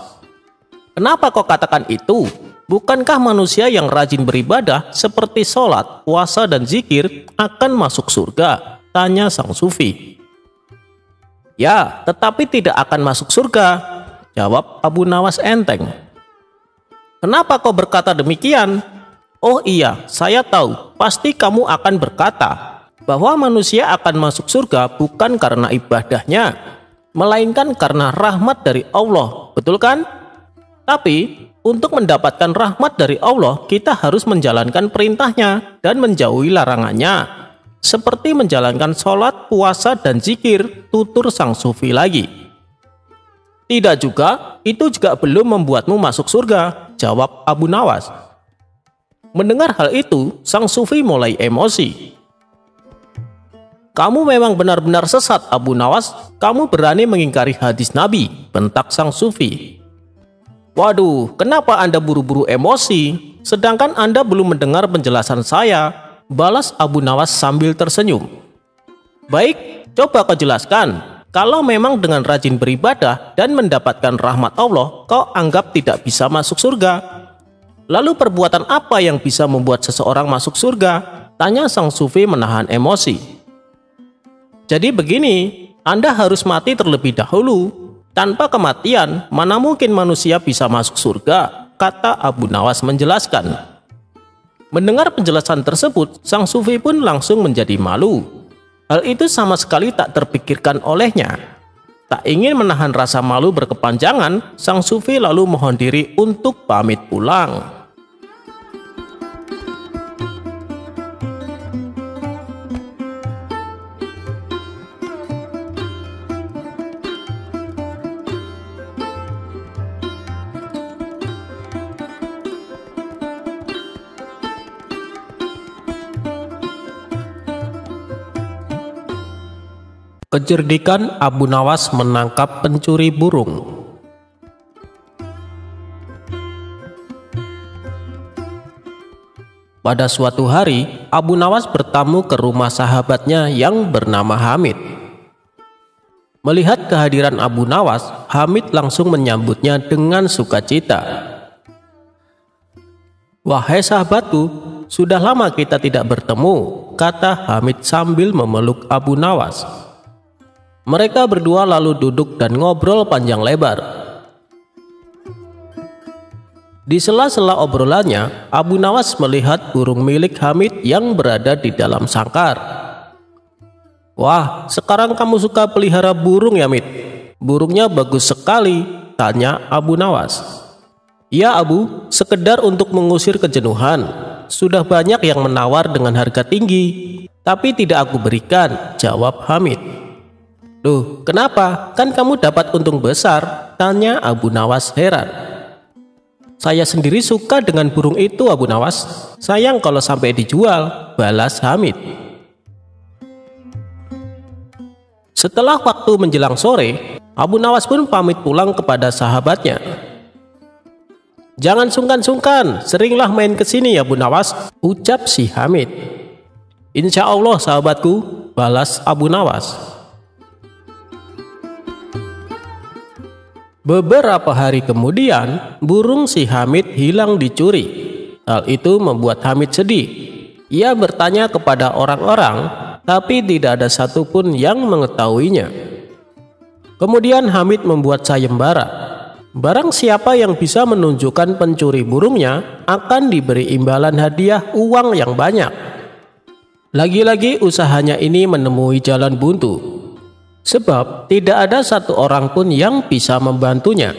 "Kenapa kau katakan itu? Bukankah manusia yang rajin beribadah seperti sholat, puasa, dan zikir akan masuk surga?" tanya sang sufi. "Ya, tetapi tidak akan masuk surga," jawab Abu Nawas enteng. "Kenapa kau berkata demikian?" "Oh iya, saya tahu, pasti kamu akan berkata bahwa manusia akan masuk surga bukan karena ibadahnya, melainkan karena rahmat dari Allah, betul kan? Tapi, untuk mendapatkan rahmat dari Allah, kita harus menjalankan perintahnya dan menjauhi larangannya, seperti menjalankan sholat, puasa, dan zikir," tutur sang sufi lagi. "Tidak juga, itu juga belum membuatmu masuk surga," jawab Abu Nawas. Mendengar hal itu, sang sufi mulai emosi. "Kamu memang benar-benar sesat Abu Nawas, kamu berani mengingkari hadis Nabi," bentak sang sufi. "Waduh, kenapa Anda buru-buru emosi? Sedangkan Anda belum mendengar penjelasan saya," balas Abu Nawas sambil tersenyum. "Baik, coba kau jelaskan. Kalau memang dengan rajin beribadah dan mendapatkan rahmat Allah, kau anggap tidak bisa masuk surga. Lalu perbuatan apa yang bisa membuat seseorang masuk surga?" tanya sang sufi menahan emosi. "Jadi begini, Anda harus mati terlebih dahulu. Tanpa kematian, mana mungkin manusia bisa masuk surga?" kata Abu Nawas menjelaskan. Mendengar penjelasan tersebut, sang sufi pun langsung menjadi malu. Hal itu sama sekali tak terpikirkan olehnya. Tak ingin menahan rasa malu berkepanjangan, sang sufi lalu mohon diri untuk pamit pulang. Kecerdikan Abu Nawas menangkap pencuri burung. Pada suatu hari, Abu Nawas bertamu ke rumah sahabatnya yang bernama Hamid. Melihat kehadiran Abu Nawas, Hamid langsung menyambutnya dengan sukacita. "Wahai sahabatku, sudah lama kita tidak bertemu," kata Hamid sambil memeluk Abu Nawas. Mereka berdua lalu duduk dan ngobrol panjang lebar. Di sela-sela obrolannya, Abu Nawas melihat burung milik Hamid yang berada di dalam sangkar. "Wah, sekarang kamu suka pelihara burung ya, Mid? Burungnya bagus sekali," tanya Abu Nawas. "Ya Abu, sekedar untuk mengusir kejenuhan. Sudah banyak yang menawar dengan harga tinggi, tapi tidak aku berikan," jawab Hamid. "Loh, kenapa? Kan kamu dapat untung besar," tanya Abu Nawas heran. Saya sendiri suka dengan burung itu, Abu Nawas. Sayang kalau sampai dijual, balas Hamid. Setelah waktu menjelang sore, Abu Nawas pun pamit pulang kepada sahabatnya. Jangan sungkan-sungkan, seringlah main ke sini ya Abu Nawas, ucap si Hamid. Insya Allah sahabatku, balas Abu Nawas. Beberapa hari kemudian, burung si Hamid hilang dicuri. Hal itu membuat Hamid sedih. Ia bertanya kepada orang-orang, tapi tidak ada satupun yang mengetahuinya. Kemudian Hamid membuat sayembara. Barang siapa yang bisa menunjukkan pencuri burungnya akan diberi imbalan hadiah uang yang banyak. Lagi-lagi usahanya ini menemui jalan buntu. Sebab tidak ada satu orang pun yang bisa membantunya.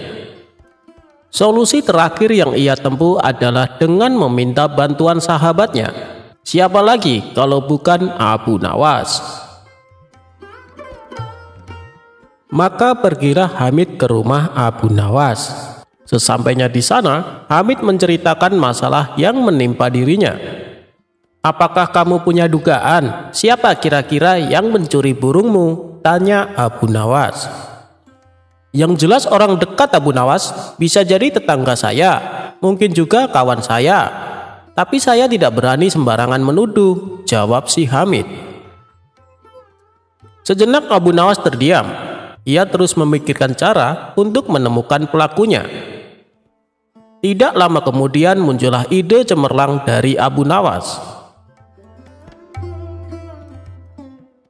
Solusi terakhir yang ia tempuh adalah dengan meminta bantuan sahabatnya. Siapa lagi kalau bukan Abu Nawas? Maka pergilah Hamid ke rumah Abu Nawas. Sesampainya di sana, Hamid menceritakan masalah yang menimpa dirinya. Apakah kamu punya dugaan siapa kira-kira yang mencuri burungmu? Tanya Abu Nawas. Yang jelas orang dekat Abu Nawas, bisa jadi tetangga saya, mungkin juga kawan saya. Tapi saya tidak berani sembarangan menuduh, jawab si Hamid. Sejenak Abu Nawas terdiam. Ia terus memikirkan cara untuk menemukan pelakunya. Tidak lama kemudian muncullah ide cemerlang dari Abu Nawas.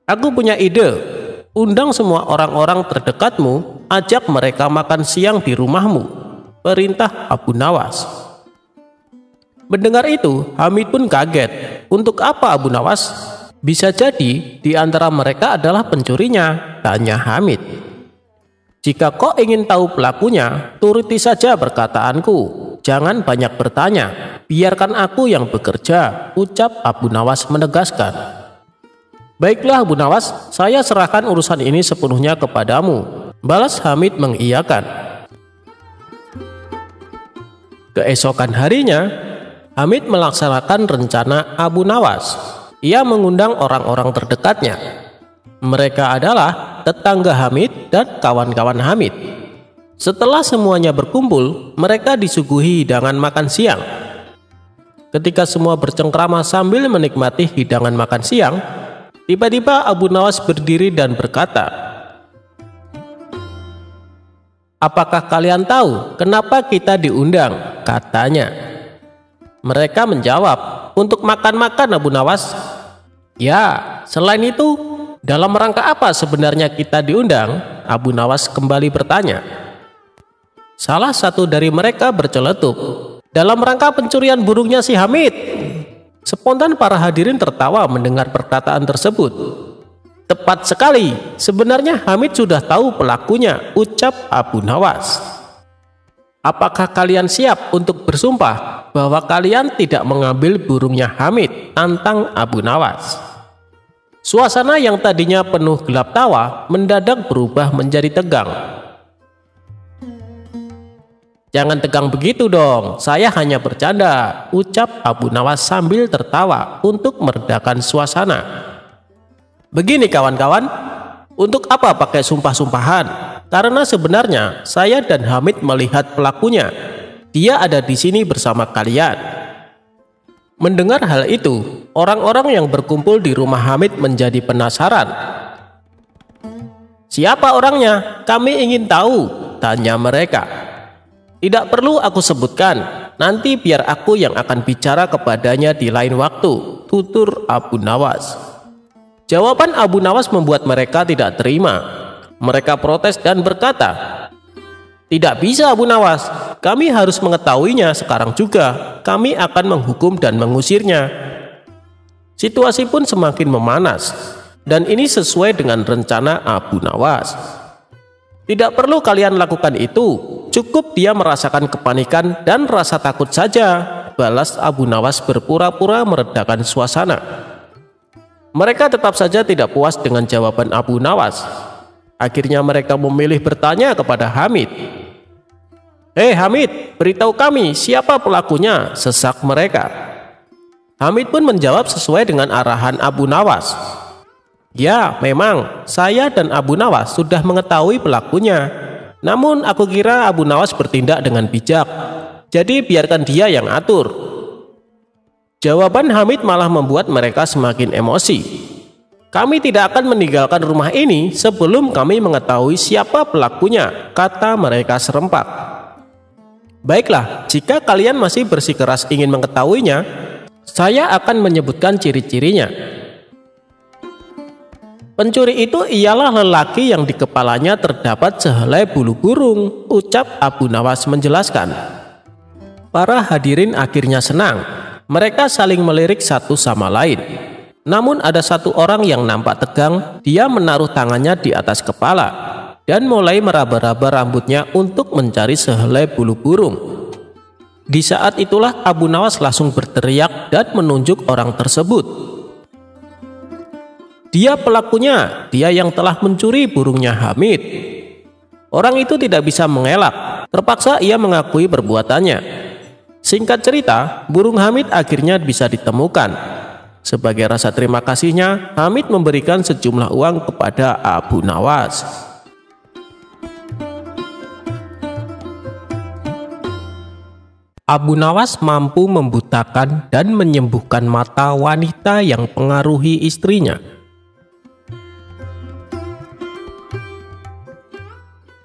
Aku punya ide, undang semua orang-orang terdekatmu, ajak mereka makan siang di rumahmu, perintah Abu Nawas. Mendengar itu, Hamid pun kaget. Untuk apa Abu Nawas? Bisa jadi di antara mereka adalah pencurinya, tanya Hamid. Jika kau ingin tahu pelakunya, turuti saja perkataanku. Jangan banyak bertanya, biarkan aku yang bekerja, ucap Abu Nawas menegaskan. Baiklah Abu Nawas, saya serahkan urusan ini sepenuhnya kepadamu, balas Hamid mengiyakan. Keesokan harinya, Hamid melaksanakan rencana Abu Nawas. Ia mengundang orang-orang terdekatnya. Mereka adalah tetangga Hamid dan kawan-kawan Hamid. Setelah semuanya berkumpul, mereka disuguhi hidangan makan siang. Ketika semua bercengkrama sambil menikmati hidangan makan siang, tiba-tiba Abu Nawas berdiri dan berkata, "Apakah kalian tahu kenapa kita diundang?" katanya. Mereka menjawab, "Untuk makan-makan Abu Nawas." "Ya, selain itu, dalam rangka apa sebenarnya kita diundang?" Abu Nawas kembali bertanya. Salah satu dari mereka berceletuk, "Dalam rangka pencurian burungnya si Hamid." Spontan para hadirin tertawa mendengar perkataan tersebut. "Tepat sekali, sebenarnya Hamid sudah tahu pelakunya," ucap Abu Nawas. "Apakah kalian siap untuk bersumpah bahwa kalian tidak mengambil burungnya Hamid?" tantang Abu Nawas. Suasana yang tadinya penuh gelap tawa mendadak berubah menjadi tegang. "Jangan tegang begitu dong, saya hanya bercanda," ucap Abu Nawas sambil tertawa untuk meredakan suasana. "Begini kawan-kawan, untuk apa pakai sumpah-sumpahan? Karena sebenarnya saya dan Hamid melihat pelakunya. Dia ada di sini bersama kalian." Mendengar hal itu, orang-orang yang berkumpul di rumah Hamid menjadi penasaran. "Siapa orangnya? Kami ingin tahu," tanya mereka. "Tidak perlu aku sebutkan, nanti biar aku yang akan bicara kepadanya di lain waktu," tutur Abu Nawas. Jawaban Abu Nawas membuat mereka tidak terima. Mereka protes dan berkata, "Tidak bisa Abu Nawas, kami harus mengetahuinya sekarang juga. Kami akan menghukum dan mengusirnya." Situasi pun semakin memanas, dan ini sesuai dengan rencana Abu Nawas. "Tidak perlu kalian lakukan itu, cukup dia merasakan kepanikan dan rasa takut saja," balas Abu Nawas berpura-pura meredakan suasana. Mereka tetap saja tidak puas dengan jawaban Abu Nawas. Akhirnya mereka memilih bertanya kepada Hamid. "Hei Hamid, beritahu kami siapa pelakunya," sesak mereka. Hamid pun menjawab sesuai dengan arahan Abu Nawas. "Ya, memang saya dan Abu Nawas sudah mengetahui pelakunya. Namun aku kira Abu Nawas bertindak dengan bijak. Jadi biarkan dia yang atur." Jawaban Hamid malah membuat mereka semakin emosi. "Kami tidak akan meninggalkan rumah ini sebelum kami mengetahui siapa pelakunya," kata mereka serempak. "Baiklah, jika kalian masih bersikeras ingin mengetahuinya, saya akan menyebutkan ciri-cirinya. Pencuri itu ialah lelaki yang di kepalanya terdapat sehelai bulu burung," ucap Abu Nawas menjelaskan. Para hadirin akhirnya senang. Mereka saling melirik satu sama lain. Namun ada satu orang yang nampak tegang. Dia menaruh tangannya di atas kepala dan mulai meraba-raba rambutnya untuk mencari sehelai bulu burung. Di saat itulah Abu Nawas langsung berteriak dan menunjuk orang tersebut. "Dia pelakunya, dia yang telah mencuri burungnya Hamid." Orang itu tidak bisa mengelak. Terpaksa ia mengakui perbuatannya. Singkat cerita, burung Hamid akhirnya bisa ditemukan. Sebagai rasa terima kasihnya, Hamid memberikan sejumlah uang kepada Abu Nawas. Abu Nawas mampu membutakan dan menyembuhkan mata wanita yang pengaruhi istrinya.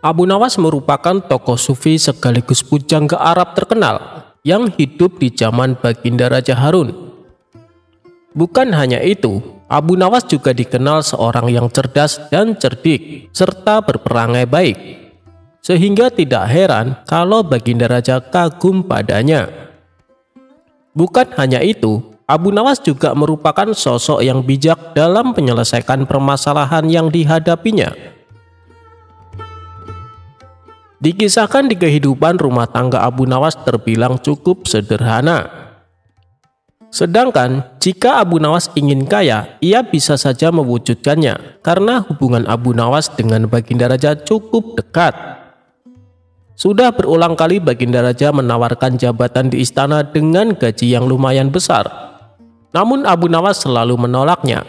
Abu Nawas merupakan tokoh sufi sekaligus pujangga Arab terkenal yang hidup di zaman Baginda Raja Harun. Bukan hanya itu, Abu Nawas juga dikenal seorang yang cerdas dan cerdik serta berperangai baik. Sehingga tidak heran kalau Baginda Raja kagum padanya. Bukan hanya itu, Abu Nawas juga merupakan sosok yang bijak dalam menyelesaikan permasalahan yang dihadapinya. Dikisahkan di kehidupan rumah tangga Abu Nawas terbilang cukup sederhana. Sedangkan jika Abu Nawas ingin kaya, ia bisa saja mewujudkannya karena hubungan Abu Nawas dengan Baginda Raja cukup dekat. Sudah berulang kali Baginda Raja menawarkan jabatan di istana dengan gaji yang lumayan besar. Namun Abu Nawas selalu menolaknya.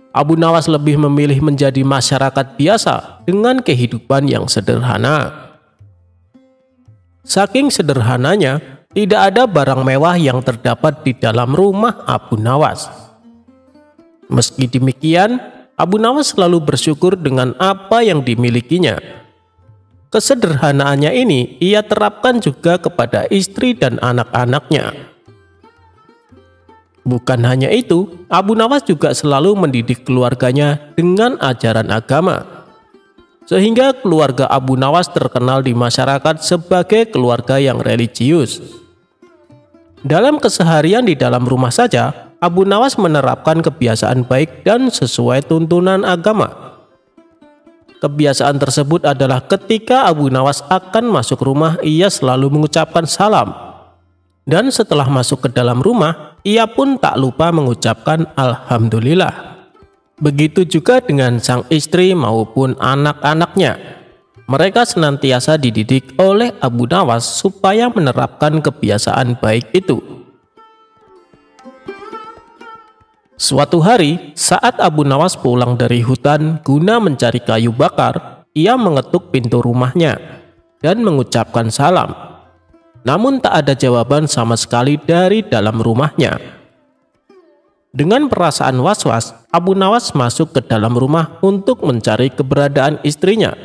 Abu Nawas lebih memilih menjadi masyarakat biasa dengan kehidupan yang sederhana. Saking sederhananya, tidak ada barang mewah yang terdapat di dalam rumah Abu Nawas. Meski demikian, Abu Nawas selalu bersyukur dengan apa yang dimilikinya. Kesederhanaannya ini ia terapkan juga kepada istri dan anak-anaknya. Bukan hanya itu, Abu Nawas juga selalu mendidik keluarganya dengan ajaran agama. Sehingga keluarga Abu Nawas terkenal di masyarakat sebagai keluarga yang religius. Dalam keseharian di dalam rumah saja, Abu Nawas menerapkan kebiasaan baik dan sesuai tuntunan agama. Kebiasaan tersebut adalah ketika Abu Nawas akan masuk rumah, ia selalu mengucapkan salam. Dan setelah masuk ke dalam rumah, ia pun tak lupa mengucapkan Alhamdulillah. Begitu juga dengan sang istri maupun anak-anaknya. Mereka senantiasa dididik oleh Abu Nawas supaya menerapkan kebiasaan baik itu. Suatu hari, saat Abu Nawas pulang dari hutan guna mencari kayu bakar, ia mengetuk pintu rumahnya dan mengucapkan salam. Namun tak ada jawaban sama sekali dari dalam rumahnya. Dengan perasaan was-was, Abu Nawas masuk ke dalam rumah untuk mencari keberadaan istrinya.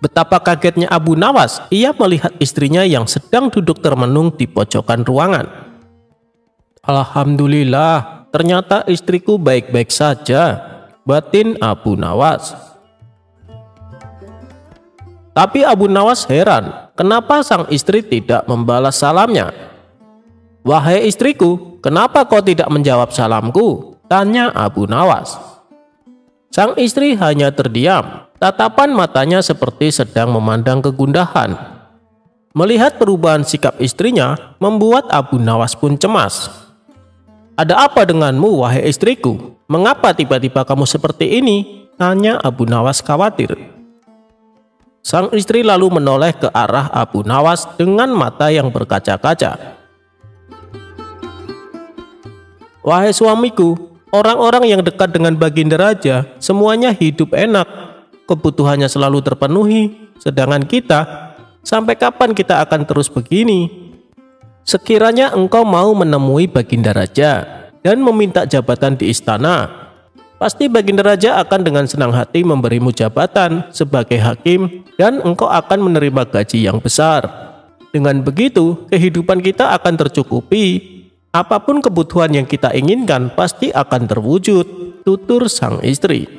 Betapa kagetnya Abu Nawas, ia melihat istrinya yang sedang duduk termenung di pojokan ruangan. Alhamdulillah, ternyata istriku baik-baik saja, batin Abu Nawas. Tapi Abu Nawas heran, kenapa sang istri tidak membalas salamnya. Wahai istriku, kenapa kau tidak menjawab salamku? Tanya Abu Nawas. Sang istri hanya terdiam, tatapan matanya seperti sedang memandang kegundahan. Melihat perubahan sikap istrinya, membuat Abu Nawas pun cemas. Ada apa denganmu, wahai istriku? Mengapa tiba-tiba kamu seperti ini? Tanya Abu Nawas khawatir. Sang istri lalu menoleh ke arah Abu Nawas dengan mata yang berkaca-kaca. "Wahai suamiku, orang-orang yang dekat dengan Baginda Raja semuanya hidup enak, kebutuhannya selalu terpenuhi, sedangkan kita, sampai kapan kita akan terus begini? Sekiranya engkau mau menemui Baginda Raja dan meminta jabatan di istana, pasti Baginda Raja akan dengan senang hati memberimu jabatan sebagai hakim dan engkau akan menerima gaji yang besar. Dengan begitu, kehidupan kita akan tercukupi. Apapun kebutuhan yang kita inginkan pasti akan terwujud," tutur sang istri.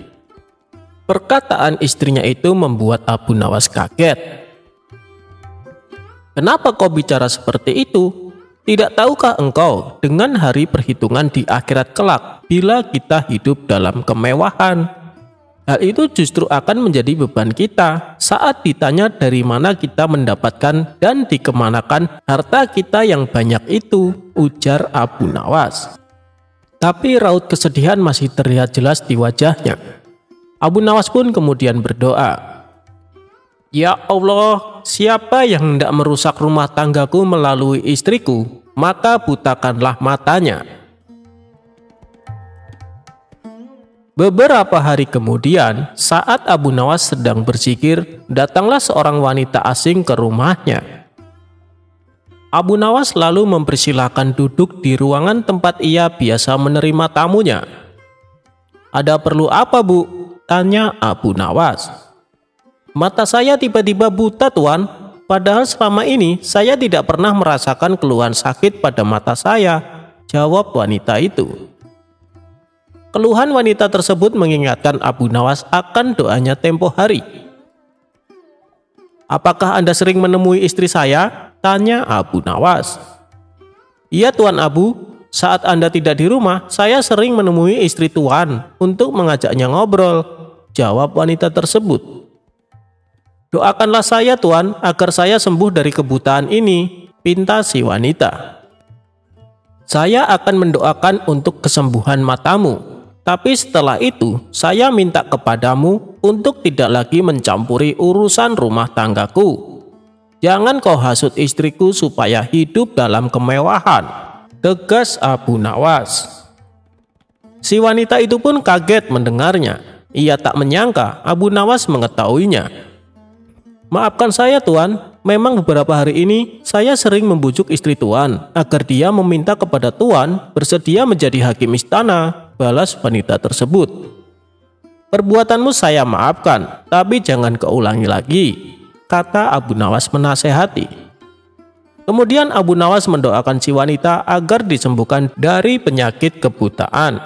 Perkataan istrinya itu membuat Abu Nawas kaget. "Kenapa kau bicara seperti itu? Tidak tahukah engkau dengan hari perhitungan di akhirat kelak bila kita hidup dalam kemewahan? Hal itu justru akan menjadi beban kita saat ditanya dari mana kita mendapatkan dan dikemanakan harta kita yang banyak itu," ujar Abu Nawas. Tapi raut kesedihan masih terlihat jelas di wajahnya. Abu Nawas pun kemudian berdoa, "Ya Allah, siapa yang hendak merusak rumah tanggaku melalui istriku, maka butakanlah matanya." Beberapa hari kemudian, saat Abu Nawas sedang berzikir, datanglah seorang wanita asing ke rumahnya. Abu Nawas lalu mempersilahkan duduk di ruangan tempat ia biasa menerima tamunya. "Ada perlu apa, Bu?" tanya Abu Nawas. "Mata saya tiba-tiba buta, Tuan. Padahal selama ini saya tidak pernah merasakan keluhan sakit pada mata saya," jawab wanita itu. Keluhan wanita tersebut mengingatkan Abu Nawas akan doanya tempo hari. "Apakah Anda sering menemui istri saya?" tanya Abu Nawas. "Iya, Tuan Abu. Saat Anda tidak di rumah, saya sering menemui istri Tuan untuk mengajaknya ngobrol," jawab wanita tersebut. "Doakanlah saya, Tuan, agar saya sembuh dari kebutaan ini," pinta si wanita. "Saya akan mendoakan untuk kesembuhan matamu, tapi setelah itu saya minta kepadamu untuk tidak lagi mencampuri urusan rumah tanggaku. Jangan kau hasut istriku supaya hidup dalam kemewahan," tegas Abu Nawas. Si wanita itu pun kaget mendengarnya. Ia tak menyangka Abu Nawas mengetahuinya. "Maafkan saya, Tuan. Memang beberapa hari ini saya sering membujuk istri Tuan agar dia meminta kepada Tuan bersedia menjadi hakim istana," balas wanita tersebut. "Perbuatanmu saya maafkan, tapi jangan keulangi lagi," kata Abu Nawas menasehati. Kemudian Abu Nawas mendoakan si wanita agar disembuhkan dari penyakit kebutaan.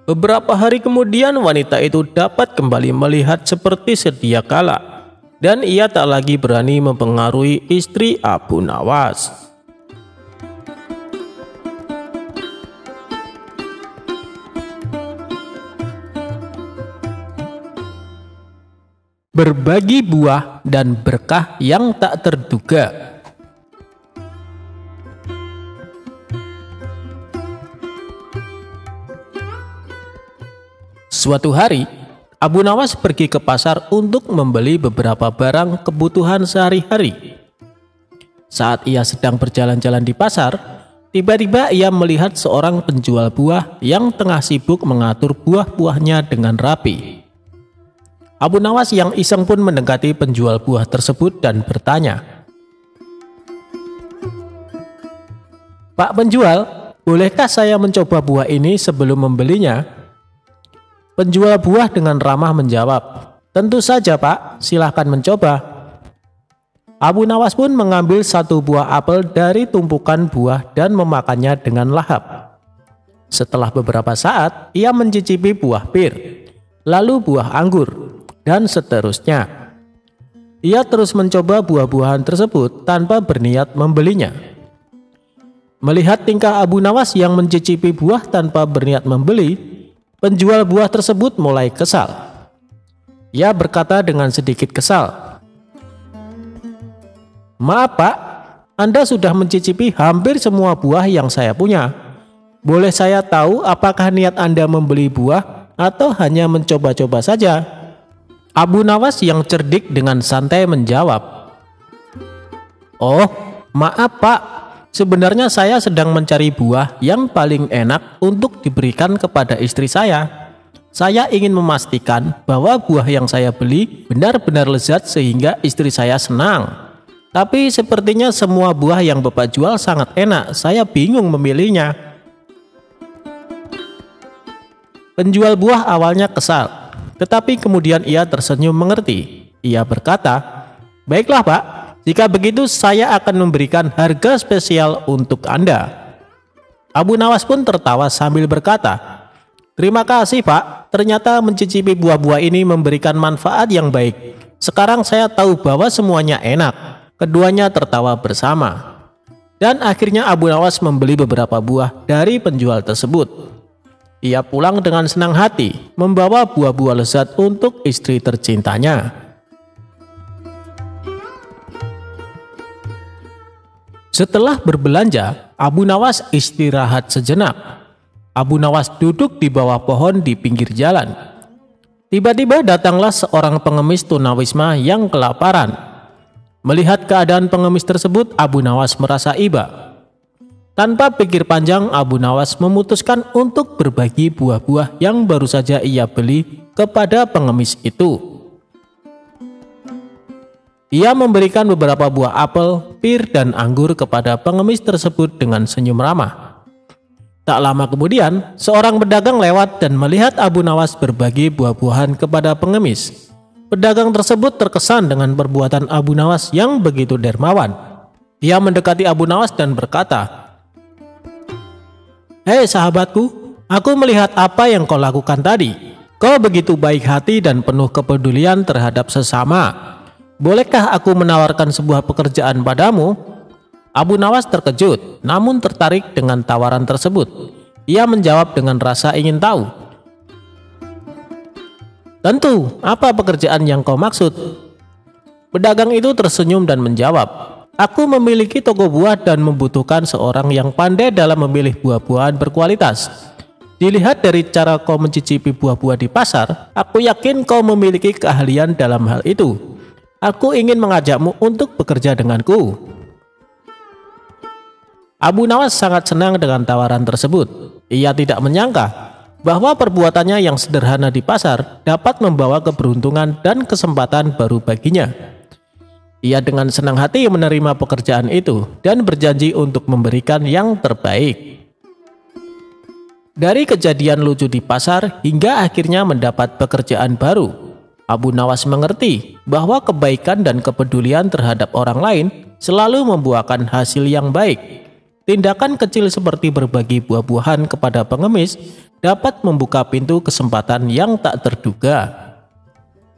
Beberapa hari kemudian wanita itu dapat kembali melihat seperti sedia kala. Dan ia tak lagi berani mempengaruhi istri Abu Nawas. Berbagi buah dan berkah yang tak terduga. Suatu hari, Abu Nawas pergi ke pasar untuk membeli beberapa barang kebutuhan sehari-hari. Saat ia sedang berjalan-jalan di pasar, tiba-tiba ia melihat seorang penjual buah yang tengah sibuk mengatur buah-buahnya dengan rapi. Abu Nawas yang iseng pun mendekati penjual buah tersebut dan bertanya, "Pak penjual, bolehkah saya mencoba buah ini sebelum membelinya?" Penjual buah dengan ramah menjawab, "Tentu saja, Pak, silahkan mencoba." Abu Nawas pun mengambil satu buah apel dari tumpukan buah dan memakannya dengan lahap. Setelah beberapa saat, ia mencicipi buah pir, lalu buah anggur, dan seterusnya. Ia terus mencoba buah-buahan tersebut tanpa berniat membelinya. Melihat tingkah Abu Nawas yang mencicipi buah tanpa berniat membeli, penjual buah tersebut mulai kesal. Ia berkata dengan sedikit kesal, "Maaf Pak, Anda sudah mencicipi hampir semua buah yang saya punya. Boleh saya tahu apakah niat Anda membeli buah atau hanya mencoba-coba saja?" Abu Nawas yang cerdik dengan santai menjawab, "Oh, maaf Pak, sebenarnya saya sedang mencari buah yang paling enak untuk diberikan kepada istri saya. Saya ingin memastikan bahwa buah yang saya beli benar-benar lezat sehingga istri saya senang. Tapi sepertinya semua buah yang Bapak jual sangat enak, saya bingung memilihnya." Penjual buah awalnya kesal, tetapi kemudian ia tersenyum mengerti. Ia berkata, "Baiklah Pak, jika begitu saya akan memberikan harga spesial untuk Anda." Abu Nawas pun tertawa sambil berkata, "Terima kasih Pak, ternyata mencicipi buah-buah ini memberikan manfaat yang baik. Sekarang saya tahu bahwa semuanya enak." Keduanya tertawa bersama. Dan akhirnya Abu Nawas membeli beberapa buah dari penjual tersebut. Ia pulang dengan senang hati, membawa buah-buah lezat untuk istri tercintanya. Setelah berbelanja, Abu Nawas istirahat sejenak. Abu Nawas duduk di bawah pohon di pinggir jalan. Tiba-tiba datanglah seorang pengemis tunawisma yang kelaparan. Melihat keadaan pengemis tersebut, Abu Nawas merasa iba. Tanpa pikir panjang, Abu Nawas memutuskan untuk berbagi buah-buah yang baru saja ia beli kepada pengemis itu. Ia memberikan beberapa buah apel, pir, dan anggur kepada pengemis tersebut dengan senyum ramah. Tak lama kemudian, seorang pedagang lewat dan melihat Abu Nawas berbagi buah-buahan kepada pengemis. Pedagang tersebut terkesan dengan perbuatan Abu Nawas yang begitu dermawan. Ia mendekati Abu Nawas dan berkata, "Hei sahabatku, aku melihat apa yang kau lakukan tadi. Kau begitu baik hati dan penuh kepedulian terhadap sesama. Bolehkah aku menawarkan sebuah pekerjaan padamu?" Abu Nawas terkejut, namun tertarik dengan tawaran tersebut. Ia menjawab dengan rasa ingin tahu. "Tentu, apa pekerjaan yang kau maksud?" Pedagang itu tersenyum dan menjawab, "Aku memiliki toko buah dan membutuhkan seorang yang pandai dalam memilih buah-buahan berkualitas. Dilihat dari cara kau mencicipi buah-buah di pasar, aku yakin kau memiliki keahlian dalam hal itu. Aku ingin mengajakmu untuk bekerja denganku." Abu Nawas sangat senang dengan tawaran tersebut. Ia tidak menyangka bahwa perbuatannya yang sederhana di pasar dapat membawa keberuntungan dan kesempatan baru baginya. Ia dengan senang hati menerima pekerjaan itu dan berjanji untuk memberikan yang terbaik. Dari kejadian lucu di pasar hingga akhirnya mendapat pekerjaan baru, Abu Nawas mengerti bahwa kebaikan dan kepedulian terhadap orang lain selalu membuahkan hasil yang baik. Tindakan kecil seperti berbagi buah-buahan kepada pengemis dapat membuka pintu kesempatan yang tak terduga.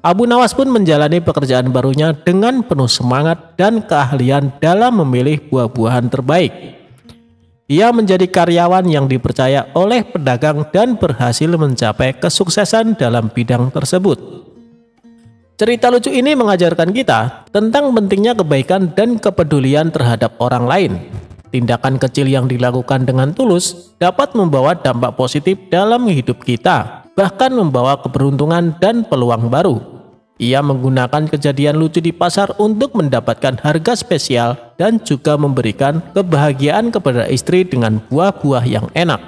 Abu Nawas pun menjalani pekerjaan barunya dengan penuh semangat dan keahlian dalam memilih buah-buahan terbaik. Ia menjadi karyawan yang dipercaya oleh pedagang dan berhasil mencapai kesuksesan dalam bidang tersebut. Cerita lucu ini mengajarkan kita tentang pentingnya kebaikan dan kepedulian terhadap orang lain. Tindakan kecil yang dilakukan dengan tulus dapat membawa dampak positif dalam hidup kita, bahkan membawa keberuntungan dan peluang baru. Ia menggunakan kejadian lucu di pasar untuk mendapatkan harga spesial dan juga memberikan kebahagiaan kepada istri dengan buah-buah yang enak.